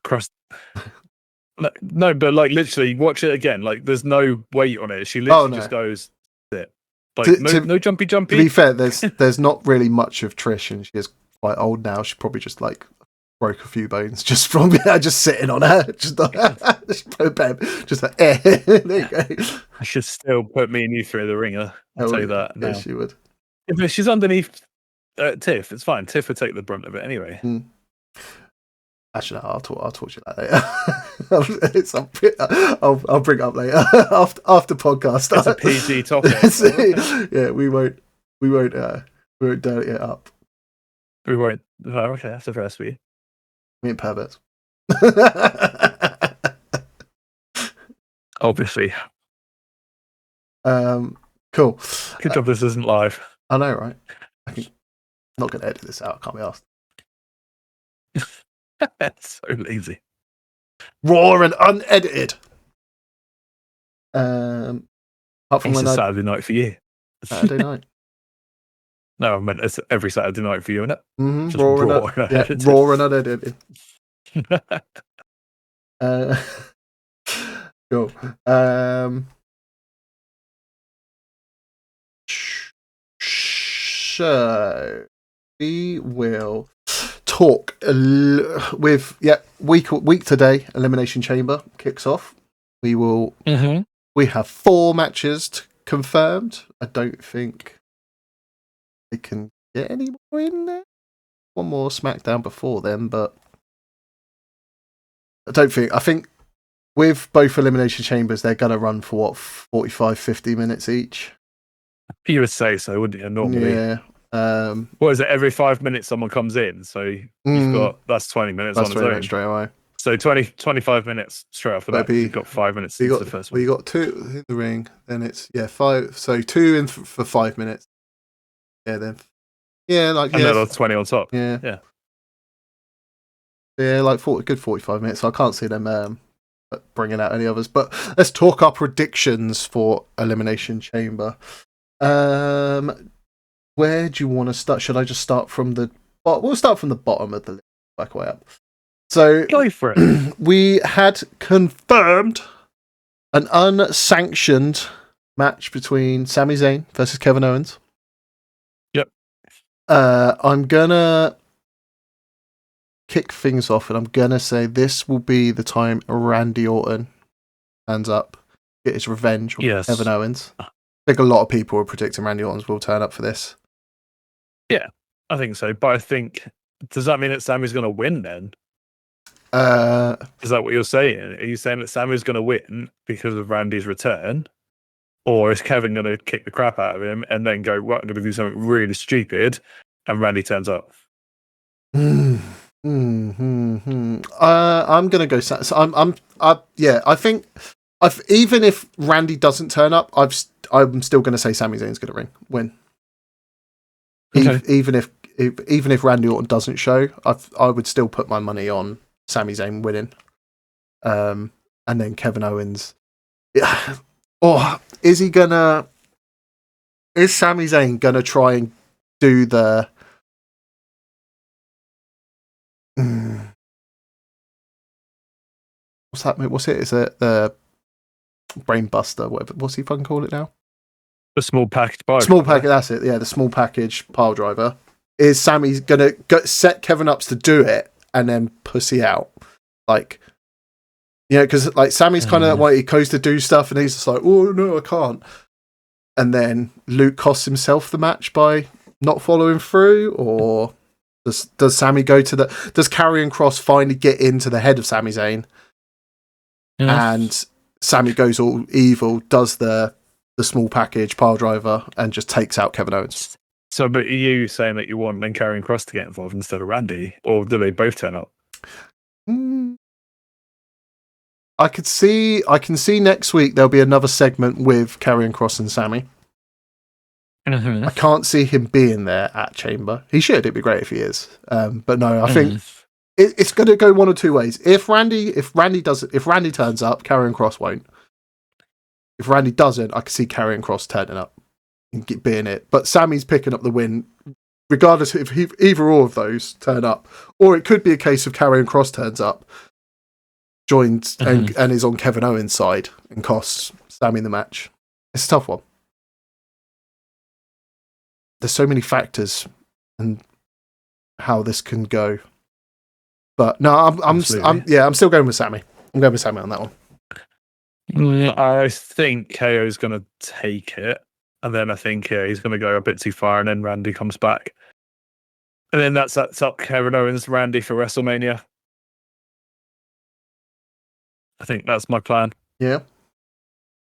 no, but like literally, watch it again. Like, there's no weight on it. She literally just goes, "Sit." Like, no jumpy. To be fair, there's not really much of Trish, and she is quite old now. She probably just like broke a few bones just from just sitting on her. Just like, there you go. I should still put me and you through the ringer. I'll tell you that. Yes, she would. If she's underneath Tiff, it's fine. Tiff would take the brunt of it anyway. Actually, no, I'll talk to you later. I'll bring it up later after podcast. It's a PG topic. Yeah, we won't dirty it up. We won't. Oh, okay, that's the first for you. Me and perverts. Obviously. Cool. Good job this isn't live. I know, right? I'm not going to edit this out. I can't be asked. It's so lazy. Raw and unedited. Apart from it's a Saturday night for you. Saturday night. No, I meant it's every Saturday night for you, isn't it? Mm-hmm. Raw and unedited. Cool. So we will talk with week today. Elimination Chamber kicks off. We will. We have 4 matches confirmed. I don't think they can get any more in there. One more SmackDown before then, but I think with both Elimination Chambers, they're going to run for 45-50 minutes each. You would say so, wouldn't you? Normally, yeah. What is it? Every 5 minutes, someone comes in, so you've got that's 20 minutes on its own straight away. So 25 minutes straight off the bat. You've got 5 minutes. Since the first one. You got 2 in the ring, then it's 5. So 2 in for 5 minutes. Yeah, then another 20 on top. Yeah. Like 45 minutes. So I can't see them bringing out any others. But let's talk our predictions for Elimination Chamber. Where do you want to start? Should I just start from the bottom? We'll start from the bottom of the list, back way up. So go for it. We had confirmed an unsanctioned match between Sami Zayn versus Kevin Owens. Yep. I'm gonna kick things off, and I'm gonna say this will be the time Randy Orton turns up, get his revenge on Yes. Kevin Owens. I think a lot of people are predicting Randy Orton will turn up for this. Yeah, I think so. But I think, does that mean that Sammy's going to win then? Is that what you're saying? Are you saying that Sammy's going to win because of Randy's return? Or is Kevin going to kick the crap out of him and then go, well, I'm going to do something really stupid, and Randy turns up? I'm going to go. So I think even if Randy doesn't turn up, I'm still going to say Sami Zayn's going to win. Okay. Even if Randy Orton doesn't show, I would still put my money on Sami Zayn winning. And then Kevin Owens. Yeah. Or is Sami Zayn gonna try and do the what's that? What's it? Is it the brain buster? Whatever. What's he fucking call it now? The small package pile. Small package. That's it. Yeah, the small package pile driver. Is Sami gonna set Kevin up to do it and then pussy out? Like, you know, because like Sammy's kind of that way. He goes to do stuff and he's just like, oh no, I can't. And then Luke costs himself the match by not following through, or does Sami go to does Karrion Kross finally get into the head of Sami Zayn? And Sami goes all evil, does the small package pile driver, and just takes out Kevin Owens. So, but are you saying that you want then Karrion Kross to get involved instead of Randy, or do they both turn up? I can see next week there'll be another segment with Karrion Kross and Sami. I can't see him being there at Chamber. He should. It'd be great if he is. But no, I think it's going to go one or two ways. If Randy turns up, Karrion Kross won't. If Randy doesn't, I can see Karrion Kross turning up and being it. But Sami's picking up the win, regardless if either or of those turn up. Or it could be a case of Karrion Kross turns up, joins and is on Kevin Owens' side and costs Sami the match. It's a tough one. There's so many factors and how this can go. But no, I'm still going with Sami. I'm going with Sami on that one. I think KO's going to take it, and then I think he's going to go a bit too far, and then Randy comes back, and then that's up Kevin Owens, Randy for WrestleMania. I think that's my plan. Yeah,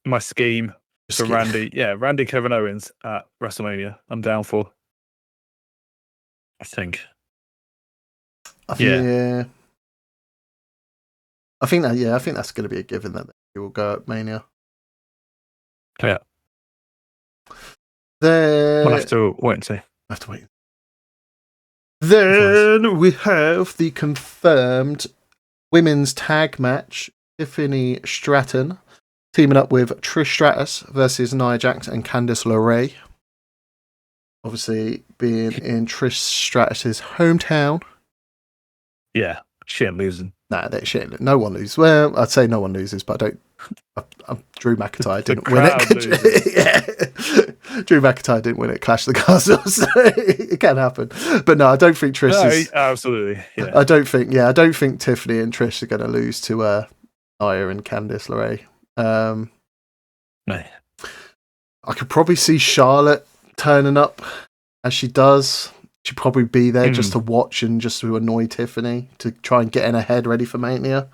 my scheme for Randy. Yeah, Randy Kevin Owens at WrestleMania. I'm down for. I think. Yeah. I think that's going to be a given that he will go at Mania. Yeah. Then we'll have to wait and see. Have to wait. Then we have the confirmed women's tag match. Tiffany Stratton teaming up with Trish Stratus versus Nia Jax and Candice LeRae. Obviously, being in Trish Stratus's hometown. Yeah, she ain't losing. Nah, she ain't. No one loses. Well, I'd say no one loses, but Drew McIntyre didn't win it. Yeah. Drew McIntyre didn't win it. Clash of the Castles. So it can happen. But no, I don't think Trish is. Absolutely. Yeah. I don't think Tiffany and Trish are going to lose to Nia and Candice LeRae. No. I could probably see Charlotte turning up as she does. She'd probably be there just to watch and just to annoy Tiffany to try and get in her head ready for Mania.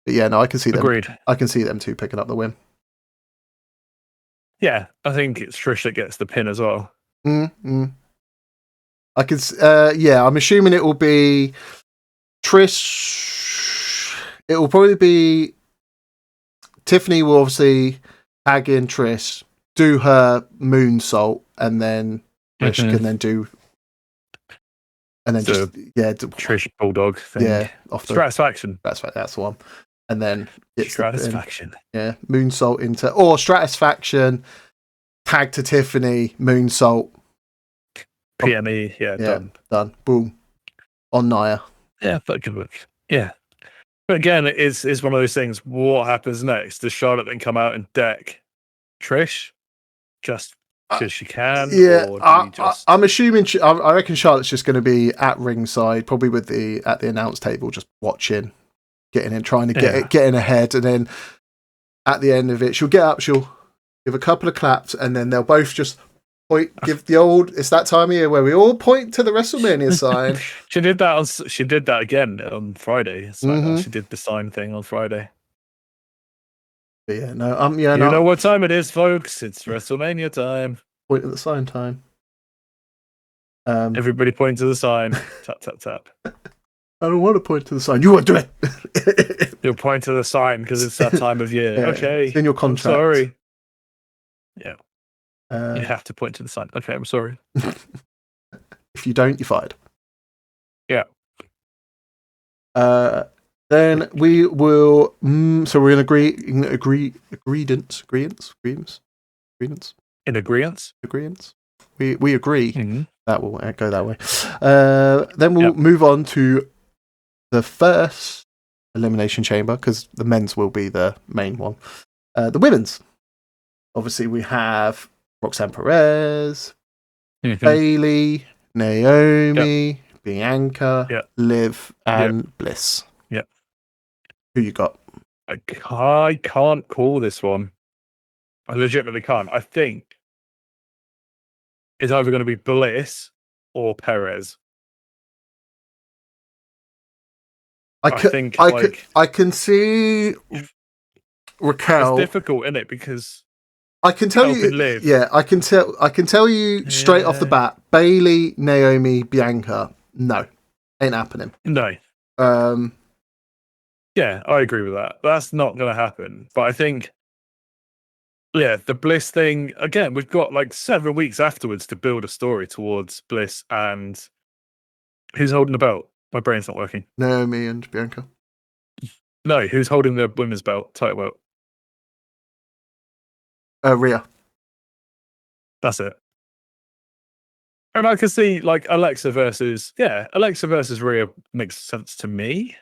But yeah, no, I can see them. Agreed. I can see them two picking up the win. Yeah, I think it's Trish that gets the pin as well. I could. I'm assuming it will be Trish. It will probably be Tiffany. Will obviously tag in Trish, do her moonsault, and then Trish can then do. And then Trish Bulldog thing. Yeah, off the Stratisfaction. That's right, that's the one. And then it's Stratisfaction. Moonsault into Stratisfaction, tag to Tiffany, moonsault. PME, done. Boom. On Nia. Yeah, that could work. Yeah. But again, it's one of those things. What happens next? Does Charlotte then come out and deck Trish? Just because she can? Yeah, or I'm assuming. I reckon Charlotte's just going to be at ringside, probably at the announce table, just watching, getting in, trying to get in ahead, and then at the end of it, she'll get up, she'll give a couple of claps, and then they'll both just point, give the old, it's that time of year where we all point to the WrestleMania sign. She did that again on Friday. She did the sign thing on Friday. But yeah, you know what time it is, folks. It's WrestleMania time. Point at the sign time. Everybody point to the sign. Tap, tap, tap. I don't want to point to the sign. You won't do it. You'll point to the sign because it's that time of year. Yeah, okay. it's in your contract. I'm sorry. Yeah. You have to point to the sign. Okay, I'm sorry. If you don't, you're fired. Yeah. Then we will. So we're in agreements. In agreements. We agree. Mm-hmm. That will go that way. Then we'll move on to the first Elimination Chamber, because the men's will be the main one. The women's. Obviously, we have Roxanne Perez, Bayley, Naomi, Bianca, Liv, and Bliss. Yeah. Who you got? I can't call this one. I legitimately can't. I think it's either going to be Bliss or Perez. I can see Raquel. It's difficult, isn't it? Because I can tell you, Liv. Yeah, I can tell you straight off the bat. Bayley, Naomi, Bianca, no, ain't happening. No. Yeah, I agree with that. That's not going to happen. But I think, the Bliss thing again. We've got like 7 weeks afterwards to build a story towards Bliss and who's holding the belt. My brain's not working. Naomi and Bianca. No, who's holding the women's belt, title belt? Rhea. That's it. And I can see like Alexa versus Rhea makes sense to me.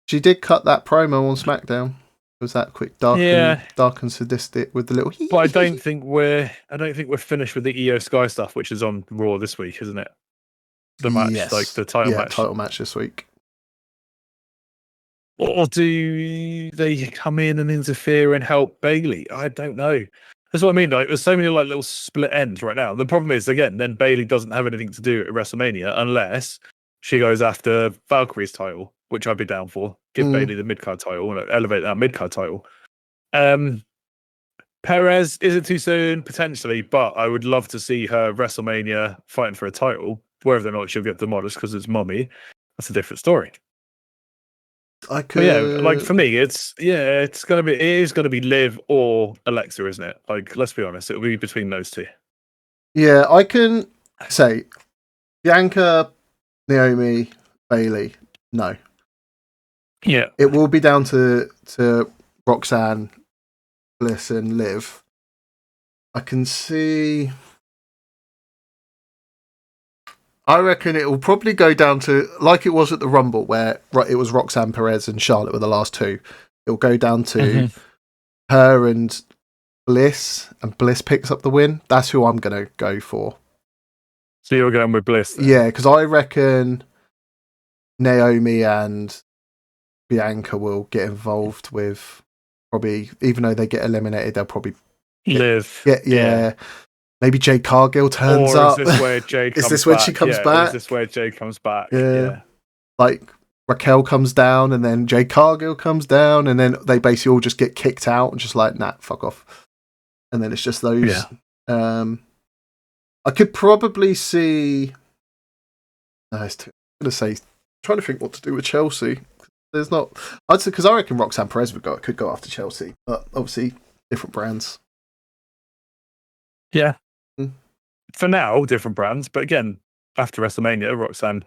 She did cut that promo on SmackDown. It was that quick, dark and sadistic with the little. But I don't think we're finished with the Io Sky stuff, which is on Raw this week, isn't it? The match, like the title match. Title match this week. Or do they come in and interfere and help Bayley? I don't know. That's what I mean. Like, there's so many like little split ends right now. The problem is, again, then Bayley doesn't have anything to do at WrestleMania unless she goes after Valkyrie's title, which I'd be down for. Give Bayley the mid-card title and elevate that mid-card title. Perez, is it too soon? Potentially, but I would love to see her WrestleMania fighting for a title. Whether or not she'll get demolished because it's mommy, that's a different story. I could, like for me, it is gonna be Liv or Alexa, isn't it? Like, let's be honest, it'll be between those two. Yeah, I can say Bianca, Naomi, Bayley. No. Yeah, it will be down to Roxanne, Bliss, and Liv. I can see. I reckon it will probably go down to, like it was at the Rumble, where it was Roxanne Perez and Charlotte were the last two. It'll go down to her and Bliss picks up the win. That's who I'm going to go for. So you're going with Bliss then? Yeah, because I reckon Naomi and Bianca will get involved with, probably, even though they get eliminated, they'll probably Liv. Yeah. Maybe Jade Cargill turns up. Is this where Jade comes back? Is this when she comes back? Is this where Jade comes back? Yeah. Like Raquel comes down and then Jade Cargill comes down and then they basically all just get kicked out and just like, nah, fuck off. And then it's just those. Yeah. I could probably see. No, I'm trying to think what to do with Chelsea. There's not. I'd say, because I reckon Roxanne Perez could go after Chelsea, but obviously different brands. Yeah. For now, different brands, but again, after WrestleMania, Roxanne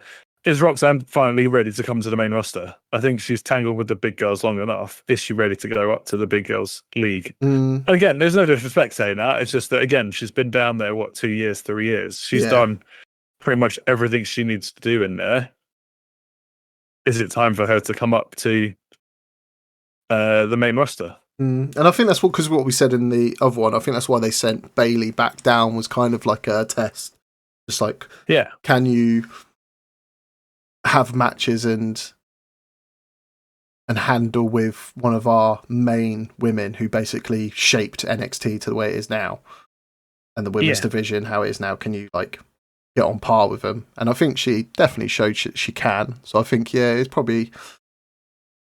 finally ready to come to the main roster? I think she's tangled with the big girls long enough. Is she ready to go up to the big girls league? And again, there's no disrespect saying that. It's just that, again, she's been down there, 2 years, 3 years. She's done pretty much everything she needs to do in there. Is it time for her to come up to the main roster? And I think that's because what we said in the other one. I think that's why they sent Bayley back down, was kind of like a test. Just like, can you have matches and and handle with one of our main women who basically shaped NXT to the way it is now, and the women's division how it is now. Can you like get on par with them? And I think she definitely showed she can. So I think it's probably.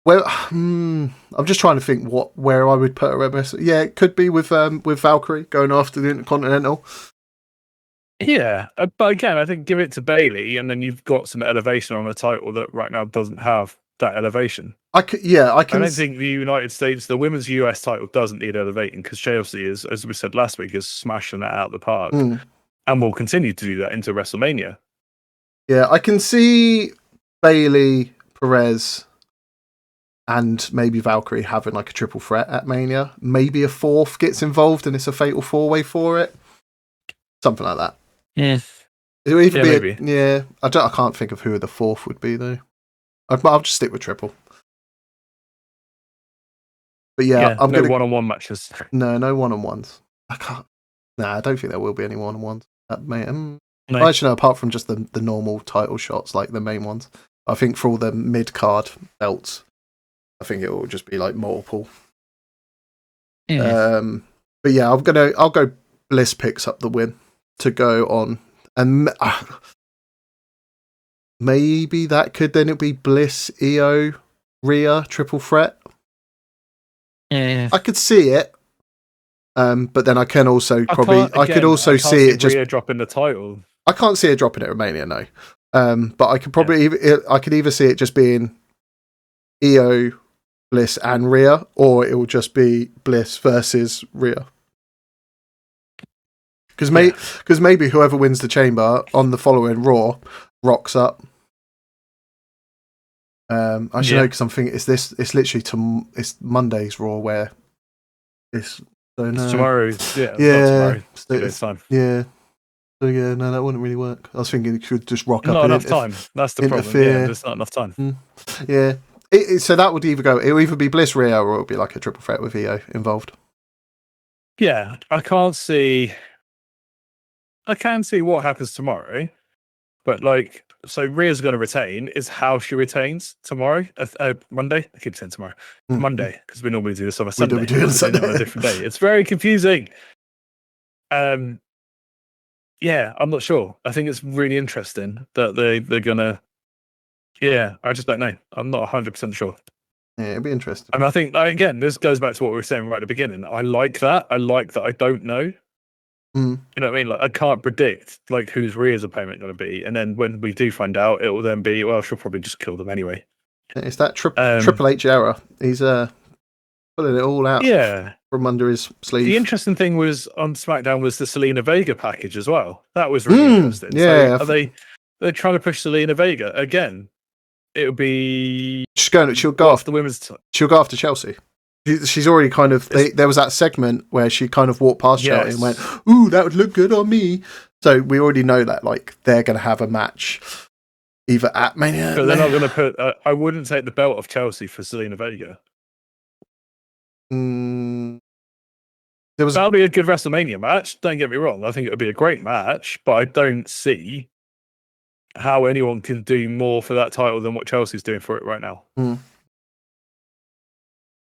Well, I'm just trying to think where I would put her. Yeah, it could be with Valkyrie going after the Intercontinental. Yeah, but again, I think give it to Bailey, and then you've got some elevation on a title that right now doesn't have that elevation. I can. I don't think the United States, the women's US title, doesn't need elevating because Chelsea is, as we said last week, is smashing that out of the park, and will continue to do that into WrestleMania. Yeah, I can see Bailey, Perez, and maybe Valkyrie having like a triple threat at Mania. Maybe a fourth gets involved and it's a fatal 4-way for it. Something like that. Yeah. It would either be maybe. I can't think of who the fourth would be though. I'll just stick with triple. But I'm no gonna one-on-one matches. No one-on-ones. I can't. I don't think there will be any one-on-ones at Mania. No. Actually, no, apart from just the normal title shots, like the main ones. I think for all the mid-card belts, I think it will just be like multiple. Yeah. But yeah, I'll go Bliss picks up the win to go on, and maybe that could then it'll be Bliss, Io, Rhea triple threat. Yeah. I could see it. But then I can also I could also see it just Rhea dropping the title. I can't see it dropping at Romania, no. But I could probably I could either see it just being Io, Bliss, and Rhea, or it will just be Bliss versus Rhea. Because maybe whoever wins the Chamber on the following Raw rocks up. Actually, no, because I'm thinking it's literally it's Monday's Raw where it's. So no. It's tomorrow's, yeah. Tomorrow. It's time. Yeah. So yeah, no, that wouldn't really work. I was thinking it could just rock up. Not enough time. That's the problem. Yeah, there's not enough time. Yeah. So that would it'll either be Bliss Rhea or it'll be like a triple threat with Io involved. Yeah, I can see what happens tomorrow, but like, so Rhea's going to retain. Is how she retains tomorrow, Monday. I keep saying tomorrow, Monday, because we normally do this on a Sunday. We do it on a different day. It's very confusing. Yeah, I'm not sure. I think it's really interesting that they're gonna. Yeah, I just don't know. I'm not 100% sure. Yeah, it'll be interesting. I mean, I think again, this goes back to what we were saying right at the beginning. I like that. I don't know. You know what I mean? Like, I can't predict like who's Rhea's opponent going to be, and then when we do find out, it will then be she'll probably just kill them anyway. It's that Triple H era. He's pulling it all out. From under his sleeve. The interesting thing was on SmackDown was the Selena Vega package as well. That was really interesting. Yeah, so they're trying to push Selena Vega again? It would be she'll go after the women's. She'll go after Chelsea. She's already kind of. There was that segment where she kind of walked past Chelsea and went, "Ooh, that would look good on me." So we already know that like they're going to have a match, either at Mania. But they're not going to put. I wouldn't take the belt of Chelsea for Selena Vega. That'll be a good WrestleMania match. Don't get me wrong. I think it would be a great match, but I don't see how anyone can do more for that title than what Chelsea's doing for it right now.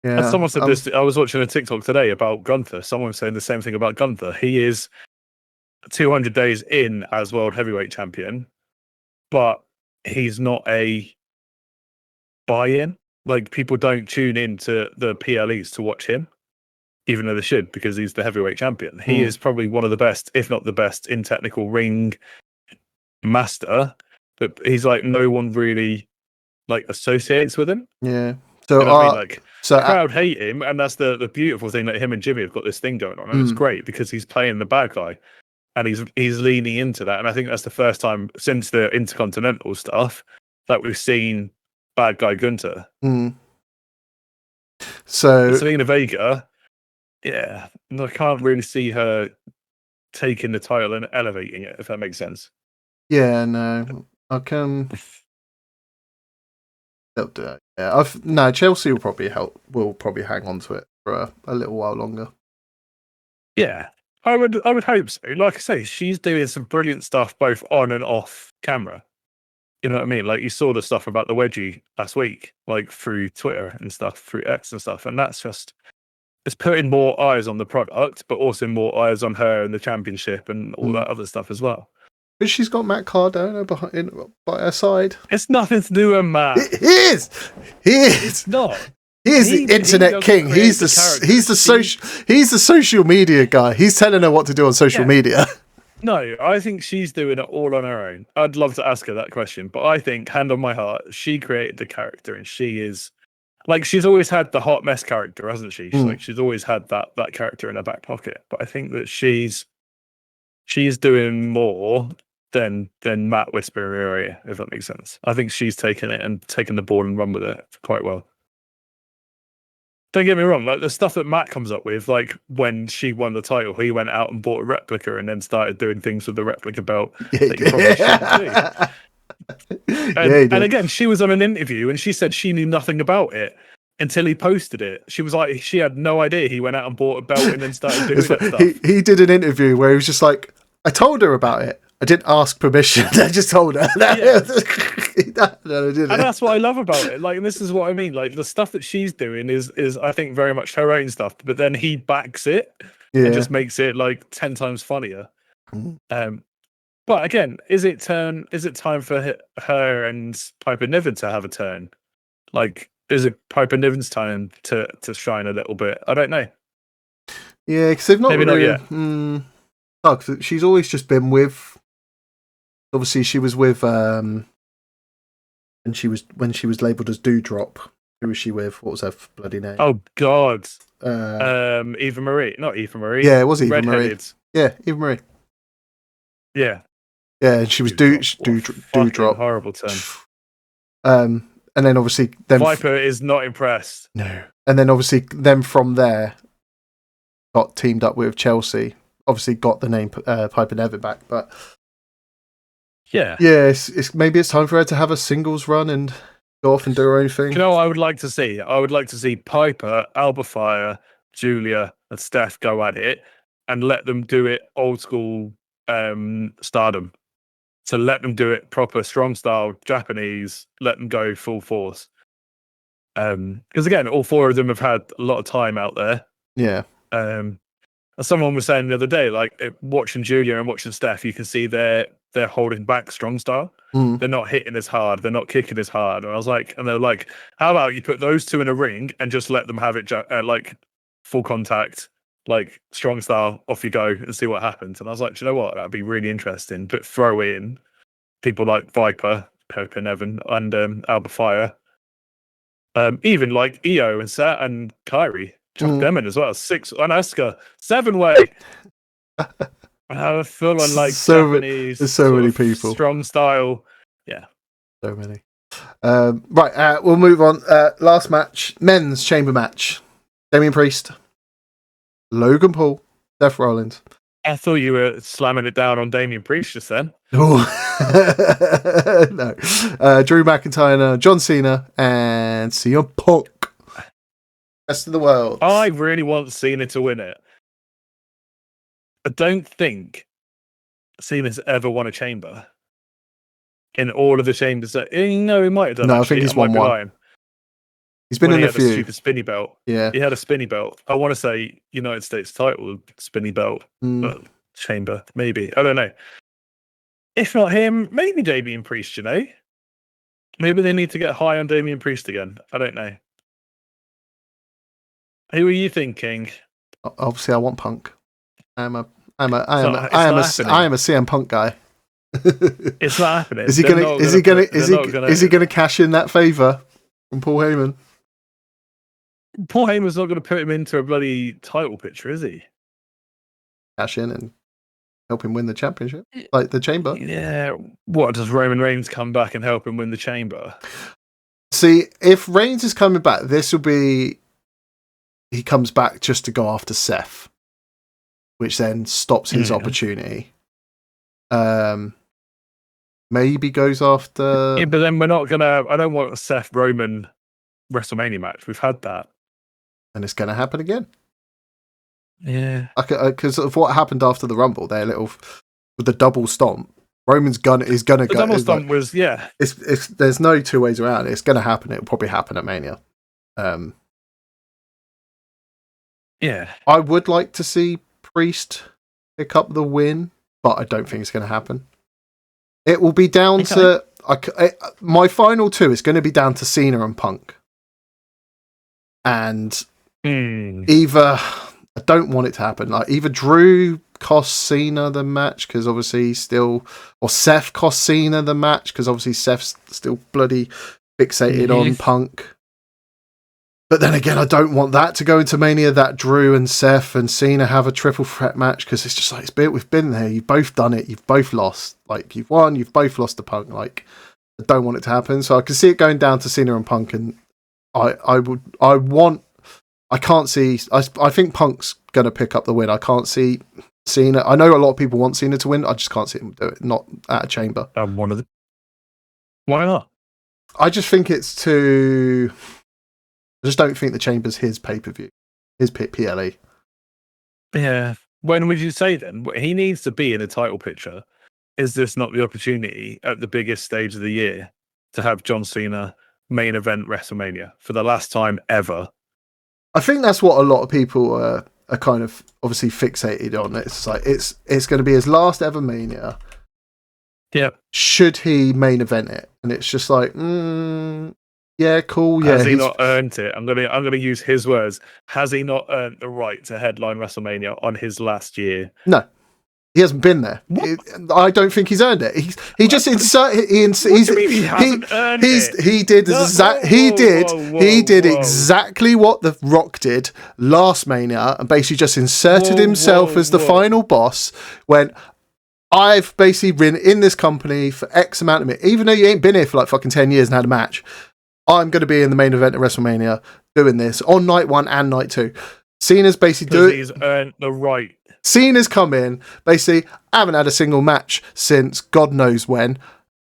Yeah, and someone said this. I was watching a TikTok today about Gunther. Someone was saying the same thing about Gunther. He is 200 days in as world heavyweight champion, but he's not a buy-in. Like, people don't tune in to the PLEs to watch him, even though they should, because he's the heavyweight champion. He is probably one of the best, if not the best, in technical ring master, but he's like no one really like associates with him. Yeah. So you know what I mean? Like, the crowd hate him, and that's the beautiful thing that him and Jimmy have got this thing going on, and it's great because he's playing the bad guy, and he's leaning into that, and I think that's the first time since the Intercontinental stuff that we've seen bad guy Gunther. So Selena Vega, I can't really see her taking the title and elevating it, if that makes sense. Yeah, no, I can. They'll do it. Yeah, Chelsea will probably hang on to it for a little while longer. Yeah, I would hope so. Like I say, she's doing some brilliant stuff both on and off camera. You know what I mean? Like, you saw the stuff about the wedgie last week, like through Twitter and stuff, through X and stuff, and that's just it's putting more eyes on the product, but also more eyes on her and the championship and all that other stuff as well. But she's got Matt Cardona by her side. It's nothing to do with Matt. He is. It's not. He is the internet king. He's the social media guy. He's telling her what to do on social media. No, I think she's doing it all on her own. I'd love to ask her that question, but I think, hand on my heart, she created the character, and she is like, she's always had the hot mess character, hasn't she? She's always had that character in her back pocket. But I think that she's doing more than Matt Whisperer, if that makes sense. I think she's taken it and taken the ball and run with it quite well. Don't get me wrong, like the stuff that Matt comes up with, like when she won the title, he went out and bought a replica and then started doing things with the replica belt that you probably shouldn't do. And again, she was on an interview and she said she knew nothing about it until he posted it. She was like, she had no idea he went out and bought a belt and then started doing that stuff. He did an interview where he was just like, I told her about it. I didn't ask permission. I just told her. Yeah. And that's what I love about it. Like, and this is what I mean. Like, the stuff that she's doing is I think very much her own stuff. But then he backs it and just makes it like 10 times funnier. But again, is it time for her and Piper Niven to have a turn? Like, is it Piper Niven's time to shine a little bit? I don't know. Yeah, because they've not maybe really, not yet. No, 'cause she's always just been with. Obviously, she was with and when she was labelled as Dewdrop. Who was she with? What was her bloody name? Oh God, Eva Marie, not Eva Marie. Yeah, it was Eva Marie. Redheaded. Yeah, Eva Marie. Yeah, and she was Dewdrop. Horrible term. And then obviously, Viper is not impressed. No, and then obviously, from there, got teamed up with Chelsea. Obviously, got the name Piper Niven back, but. Yeah, it's maybe it's time for her to have a singles run and go off and do her own thing. You know what I would like to see? I would like to see Piper, Alba Fire, Julia, and Steph go at it and let them do it old school Stardom. So let them do it proper strong style Japanese. Let them go full force. Because again, all four of them have had a lot of time out there. Yeah. As someone was saying the other day, like watching Julia and watching Steph, you can see they're holding back strong style. They're not hitting as hard. They're not kicking as hard. And I was like, and they're like, how about you put those two in a ring and just let them have it like full contact, like strong style, off you go and see what happens. And I was like, do you know what? That'd be really interesting. But throw in people like Viper, Piper Niven, and Alba Fire. Even like Io and Sat and Kairi. Chuck them in as well. 6 on Asuka, 7-way. I have a full on like Japanese. There's so many people. Strong style. Yeah. So many. Right, we'll move on. Last match, men's chamber match. Damian Priest, Logan Paul, Seth Rollins. I thought you were slamming it down on Damian Priest just then. Oh. No. Drew McIntyre, John Cena, and CM Punk. Rest of the world. I really want Cena to win it. I don't think Cena's ever won a chamber in all of the chambers. He might have done. No, I think he's won one. He's been in a few. Stupid spinny belt. Yeah, he had a spinny belt. I want to say United States title spinny belt, but chamber maybe. I don't know. If not him, maybe Damian Priest. Maybe they need to get high on Damian Priest again. I don't know. Who are you thinking? Obviously, I want Punk. I am a CM Punk guy. It's not happening. Is he gonna cash in that favor from Paul Heyman? Paul Heyman's not going to put him into a bloody title picture, is he? Cash in and help him win the championship, like the chamber. Yeah. What, does Roman Reigns come back and help him win the chamber? See, if Reigns is coming back, this will be. He comes back just to go after Seth, which then stops his opportunity. Maybe goes after. Yeah, but then we're not gonna. I don't want a Seth Roman WrestleMania match. We've had that, and it's going to happen again. Yeah, because of what happened after the Rumble, with the double stomp. Roman's is gonna The go. double stomp was It's there's no two ways around it. It's gonna happen. It'll probably happen at Mania. Yeah. I would like to see Priest pick up the win, but I don't think it's going to happen. It will be down to my final two. Is going to be down to Cena and Punk, and either I don't want it to happen. Like either Drew costs Cena the match because obviously or Seth costs Cena the match because obviously Seth's still bloody fixated on Punk. But then again, I don't want that to go into Mania, that Drew and Seth and Cena have a triple threat match, because it's just like, we've been there, you've both done it, you've both lost. Like, you've won, you've both lost to Punk. Like, I don't want it to happen. So I can see it going down to Cena and Punk, and I think Punk's going to pick up the win. I can't see Cena. I know a lot of people want Cena to win, I just can't see him do it, not at a Chamber. Why not? I just think it's too... I just don't think the Chamber's his pay-per-view, his PLE. Yeah. When would you say then? He needs to be in a title picture. Is this not the opportunity at the biggest stage of the year to have John Cena main event WrestleMania for the last time ever? I think that's what a lot of people are kind of obviously fixated on. It's like it's going to be his last ever Mania. Yeah. Should he main event it? And it's just like, yeah, cool. Yeah, has he not earned it? I'm gonna use his words. Has he not earned the right to headline WrestleMania on his last year? No, he hasn't been there. I don't think he's earned it. He just inserted. He did exactly what The Rock did last Mania, and basically just inserted himself as the final boss. When I've basically been in this company for X amount of minutes, even though you ain't been here for like fucking 10 years and had a match. I'm going to be in the main event of WrestleMania doing this on night 1 and night 2. Cena's basically he's earned the right. Cena's come in, basically, I haven't had a single match since God knows when.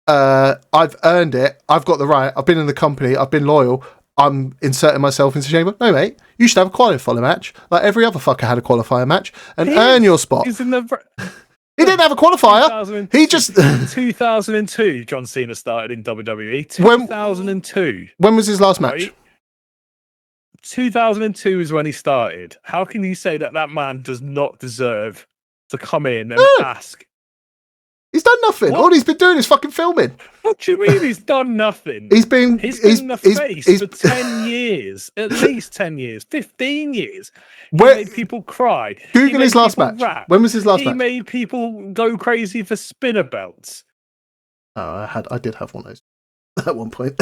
I've earned it. I've got the right. I've been in the company. I've been loyal. I'm inserting myself into the Chamber. No, mate. You should have a qualifier match. Like every other fucker had a qualifier match and earn your spot. He's in the... He didn't have a qualifier. He just 2002. John Cena started in WWE. 2002. When was his last match? 2002 is when he started. How can you say that man does not deserve to come in and ask? He's done nothing. What? All he's been doing is fucking filming. What do you mean he's done nothing? He's been the face for 10 years. At least 10 years. 15 years. He made people cry. Google his last match. Rap. When was his last match? He made people go crazy for spinner belts. Oh, I did have one of those at one point.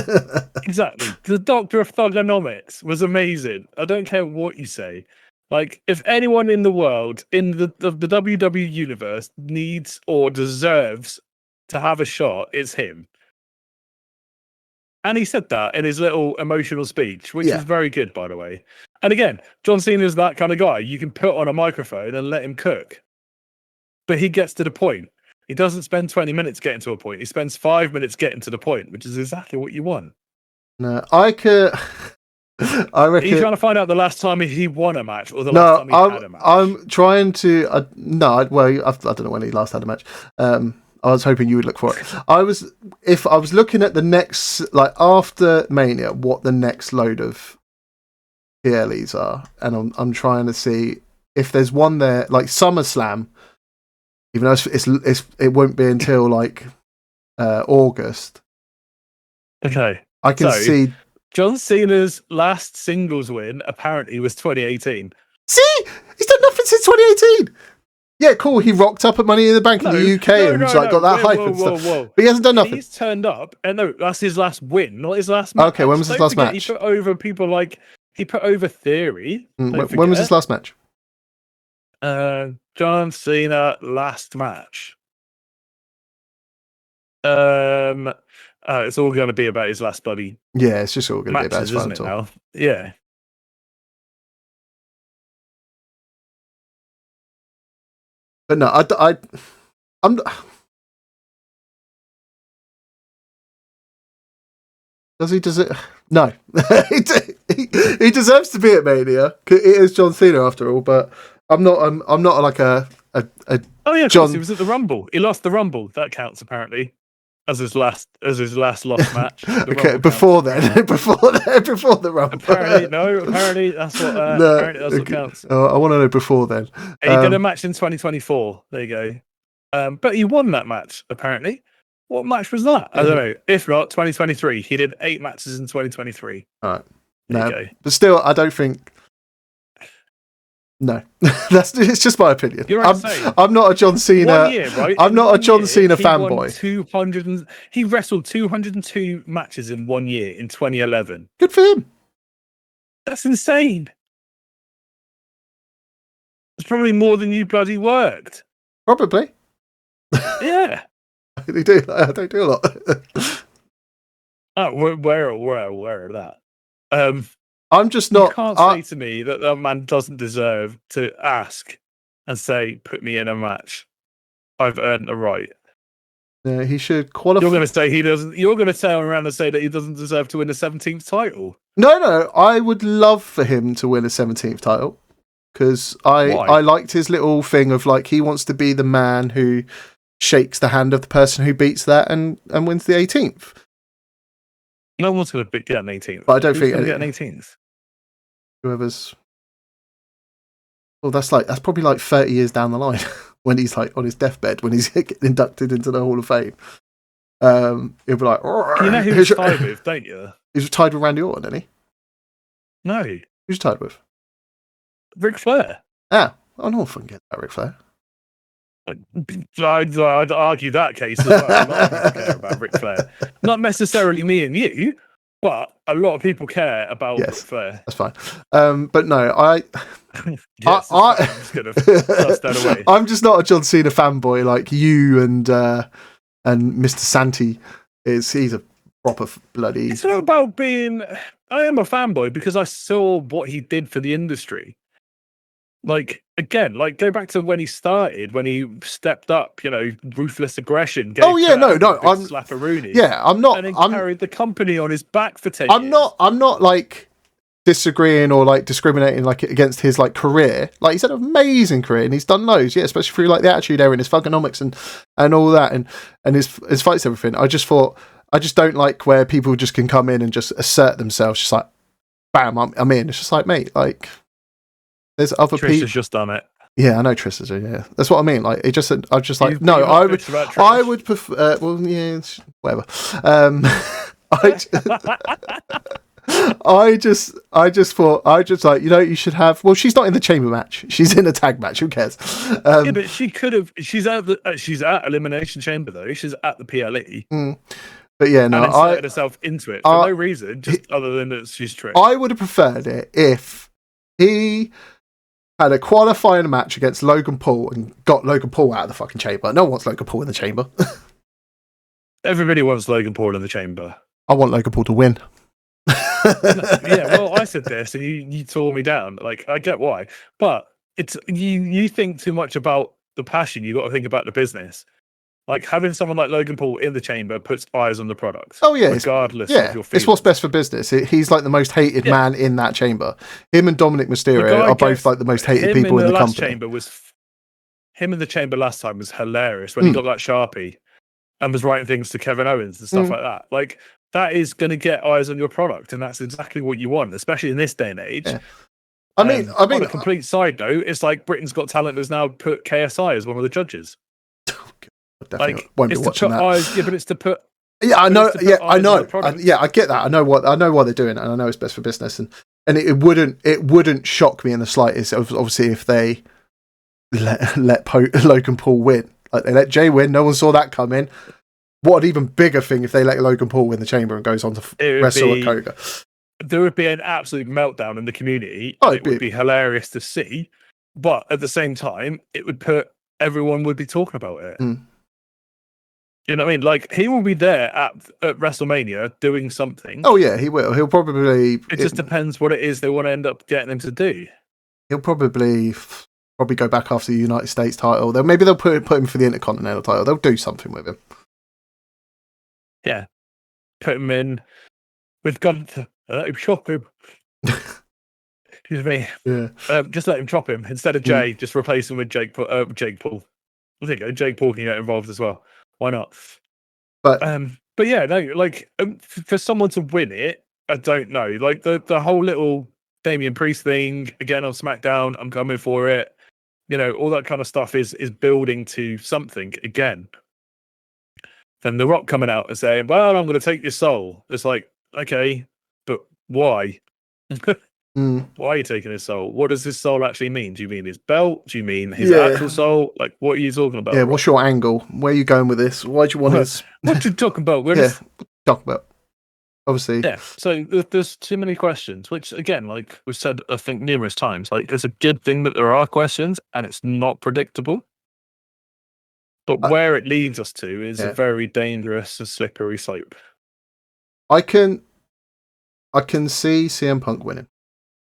Exactly. The Doctor of Thugonomics was amazing. I don't care what you say. Like, if anyone in the world, in the WWE universe, needs or deserves to have a shot, it's him. And he said that in his little emotional speech, which is very good, by the way. And again, John Cena is that kind of guy. You can put on a microphone and let him cook. But he gets to the point. He doesn't spend 20 minutes getting to a point. He spends 5 minutes getting to the point, which is exactly what you want. No, I reckon. Are you trying to find out the last time he won a match or the last time he had a match? I'm trying to. I don't know when he last had a match. I was hoping you would look for it. If I was looking at the next, like after Mania, what the next load of PLEs are, and I'm trying to see if there's one there, like SummerSlam. Even though it won't be until like August. Okay, I can see. John Cena's last singles win apparently was 2018. See? He's done nothing since 2018. Yeah, cool. He rocked up at Money in the Bank in the UK and got that hype and stuff. But he hasn't done nothing. He's turned up, and no, that's his last win, not his last match. Okay, when was his last match? He put over people like... He put over Theory. When was his last match? John Cena last match. It's all going to be about his last bloody... Yeah, it's just all going to be about his final tour. Now? Yeah. But no, I'm... Does he deserve... No. he deserves to be at Mania. It is John Cena after all, but I'm not like a Oh yeah, of John- course, he was at the Rumble. He lost the Rumble. That counts apparently as his last lost match. The okay, Rumble before counts, then, before the Rumble. Apparently that's what. Apparently that's what counts. I want to know before then. He did a match in 2024. There you go. But he won that match apparently. What match was that? I don't know. If not, 2023. He did 8 matches in 2023. All right. There No, you go. but still, I don't think. No, it's just my opinion. You're insane. I'm not a John Cena. 1 year, right? I'm not a John Cena he won fanboy. He wrestled 202 matches in 1 year in 2011. Good for him. That's insane. It's probably more than you bloody worked. Probably. Yeah. They do. I don't do a lot. Oh, we're aware of that. I'm just not. You can't say to me that that man doesn't deserve to ask and say, "Put me in a match. I've earned the right." He should qualify. You're going to say he doesn't. You're going to turn around and say that he doesn't deserve to win the 17th title. No. I would love for him to win a 17th title because I liked his little thing of like he wants to be the man who shakes the hand of the person who beats that and wins the 18th. No one's going to get an 18th. But I don't think going to get an 18th. Whoever's. Well, that's probably like 30 years down the line when he's like on his deathbed when he's inducted into the Hall of Fame. He'll be like, you know who he's tied with, don't you? He's tied with Randy Orton, isn't he? No, Who's tied with? Ric Flair. Ah, I don't fucking get that, Ric Flair. I'd argue that case as well. A lot of people care about Ric Flair. Not necessarily me and you, but a lot of people care about Ric Flair. That's fine. But no, yes, I'm just going to toss that away. I'm just not a John Cena fanboy like you and Mr. Santi is. He's a proper bloody. It's not about being. I am a fanboy because I saw what he did for the industry. Like, again, go back to when he started, when he stepped up, ruthless aggression. I'm slap-a-rooney. Yeah, I'm not. And then carried the company on his back for 10 years. years. I'm not like disagreeing or like discriminating like against his like career. Like he's had an amazing career and he's done loads, especially through like the Attitude Era and his thugonomics and all that and his fights, everything. I just don't like where people just can come in and just assert themselves, just like, bam, I'm in. It's just like, mate, like. There's other people. Trish has just done it. Yeah, I know Trish has. Yeah, that's what I mean. Like, I'm just like, no, I would prefer. Well, yeah, whatever. I just thought, like, you should have. Well, she's not in the chamber match. She's in a tag match. Who cares? Yeah, but she could have. She's at Elimination Chamber though. She's at the PLE. But yeah, no, and inserted herself into it for no reason, just other than that she's Trish. I would have preferred it if he had a qualifying match against Logan Paul and got Logan Paul out of the fucking chamber. No one wants Logan Paul in the chamber. Everybody wants Logan Paul in the chamber. I want Logan Paul to win. Yeah, well, I said this and you tore me down. Like, I get why. But it's you think too much about the passion. You got to think about the business. Like, having someone like Logan Paul in the chamber puts eyes on the product. Oh, yeah. Regardless of your feelings. It's what's best for business. He's like the most hated man in that chamber. Him and Dominic Mysterio are both like the most hated people in the company. Him in the chamber last time was hilarious when he got that Sharpie and was writing things to Kevin Owens and stuff like that. Like, that is going to get eyes on your product, and that's exactly what you want, especially in this day and age. Yeah. I mean, on a complete side note, it's like Britain's Got Talent has now put KSI as one of the judges. Definitely won't be watching that. But it's to put. Yeah, I know. Yeah, I know. I get that. I know why they're doing it, and I know it's best for business. And it wouldn't shock me in the slightest. Obviously, if they let Logan Paul win, like they let Jay win, no one saw that coming. What an even bigger thing if they let Logan Paul win the chamber and goes on to wrestle at Koga. There would be an absolute meltdown in the community. It would be hilarious to see, but at the same time, everyone would be talking about it. You know what I mean? Like, he will be there at WrestleMania doing something. Oh yeah, he will. He'll probably. It just depends what it is they want to end up getting him to do. He'll probably go back after the United States title. Maybe they'll put him for the Intercontinental title. They'll do something with him. Yeah, put him in with Gunther. Let him shop him. Excuse me. Yeah. Just let him chop him instead of Jay. Just replace him with Jake Paul. I think Jake Paul can get involved as well. Why not? But yeah, no, like for someone to win it, I don't know. Like the whole little Damian Priest thing again on SmackDown. I'm coming for it. You know, all that kind of stuff is building to something again. Then The Rock coming out and saying, "Well, I'm going to take your soul." It's like, okay, but why? Why are you taking his soul? What does his soul actually mean? Do you mean his belt? Do you mean his actual soul? Like, what are you talking about? Yeah, what's your angle? Where are you going with this? Why do you want his... What are you talking about? Talk about. Obviously. Yeah, so there's too many questions, which, again, like we've said, I think, numerous times, like, it's a good thing that there are questions and it's not predictable. But where it leads us to is a very dangerous and slippery slope. I can see CM Punk winning.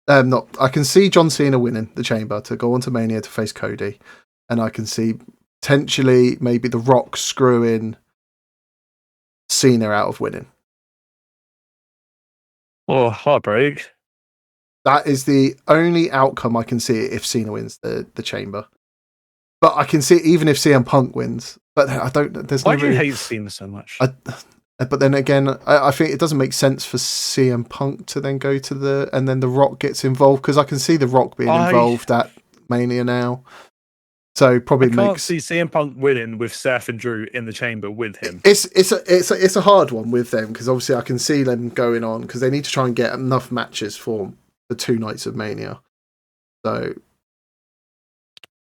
I can see John Cena winning the Chamber to go on to Mania to face Cody, and I can see potentially maybe The Rock screwing Cena out of winning. Oh, heartbreak. That is the only outcome I can see if Cena wins the Chamber. But I can see it even if CM Punk wins. But I don't. There's Why no do you hate Cena so much? But then again, I think it doesn't make sense for CM Punk to then go to and then The Rock gets involved, because I can see The Rock being involved at Mania now. So probably I can't see CM Punk winning with Seth and Drew in the Chamber with him. It's a hard one with them, because obviously I can see them going on, because they need to try and get enough matches for the 2 nights of Mania. So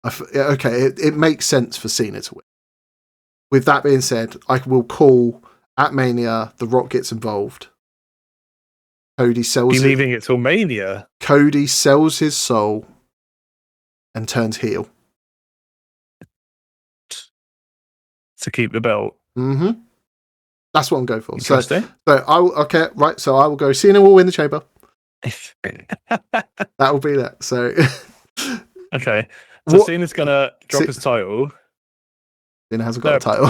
it makes sense for Cena to win. With that being said, I will call at Mania, The Rock gets involved. Cody sells leaving it till Mania. Cody sells his soul and turns heel to keep the belt. Mm-hmm. That's what I'm going for. Interesting. So I will, so I will go. Cena will win the Chamber. That will be that. So okay. So Cena's gonna drop his title. Cena hasn't got a title.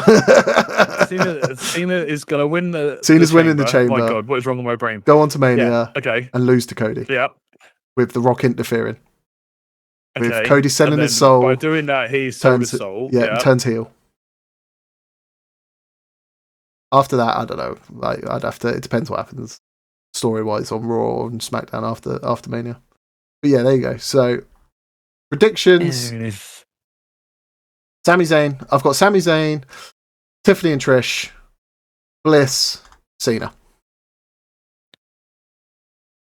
Cena is gonna win the. Cena's winning the Chamber. Oh my God, what is wrong with my brain? Go on to Mania. Yeah. Okay. And lose to Cody. Yeah. With The Rock interfering. Okay. With Cody selling his soul. By doing that, he sold his soul. Yeah. Turns heel. After that, I don't know. Like, I'd have to. It depends what happens, story-wise, on Raw and SmackDown after Mania. But yeah, there you go. So predictions. Sami Zayn. I've got Sami Zayn, Tiffany and Trish, Bliss, Cena.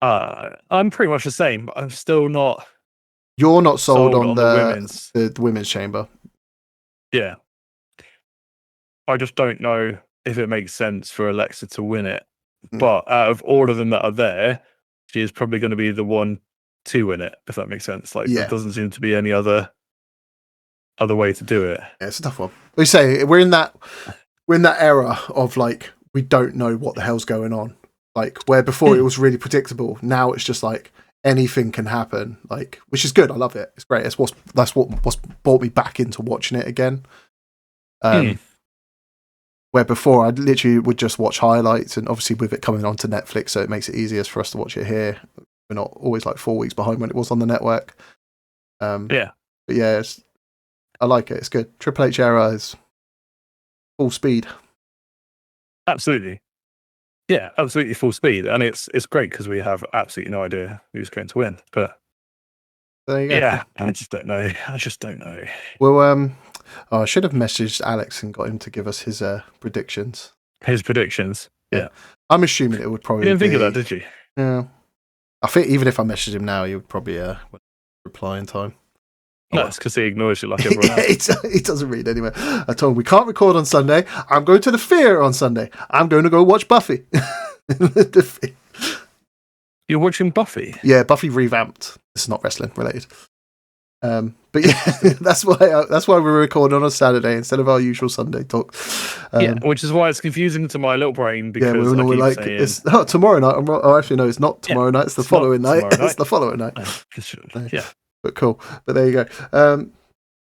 I'm pretty much the same. But I'm still not. You're not sold on the women's chamber. Yeah. I just don't know if it makes sense for Alexa to win it. But out of all of them that are there, she is probably going to be the one to win it, if that makes sense. Like, there doesn't seem to be any other way to do it. Yeah, it's a tough one. We say we're in that era of, like, we don't know what the hell's going on. Like, where before it was really predictable. Now it's just like anything can happen. Like, which is good. I love it. It's great. That's what's brought me back into watching it again. Where before I literally would just watch highlights, and obviously with it coming onto Netflix, so it makes it easiest for us to watch it here. We're not always like 4 weeks behind when it was on the network. But yeah, I like it. It's good. Triple H era is full speed. Absolutely. Yeah, absolutely full speed, and it's great because we have absolutely no idea who's going to win. But there you go. Yeah, I just don't know. Well, I should have messaged Alex and got him to give us his predictions. His predictions. Yeah. I'm assuming it would probably. You didn't think of that, did you? Yeah. I think even if I messaged him now, he would probably reply in time. No, it's because he ignores you like everyone else. He doesn't read anyway. I told him we can't record on Sunday. I'm going to the theatre on Sunday. I'm going to go watch Buffy. You're watching Buffy? Yeah, Buffy revamped. It's not wrestling related. But yeah, that's why we're recording on a Saturday instead of our usual Sunday talk. Which is why it's confusing to my little brain because we're all like, it's tomorrow night. Actually, no, it's not tomorrow night. It's the following night. It's the following night. Yeah. But cool. But there you go.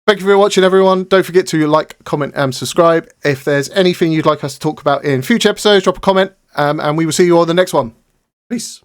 Thank you for watching, everyone. Don't forget to like, comment, and subscribe. If there's anything you'd like us to talk about in future episodes, drop a comment, and we will see you all in the next one. Peace.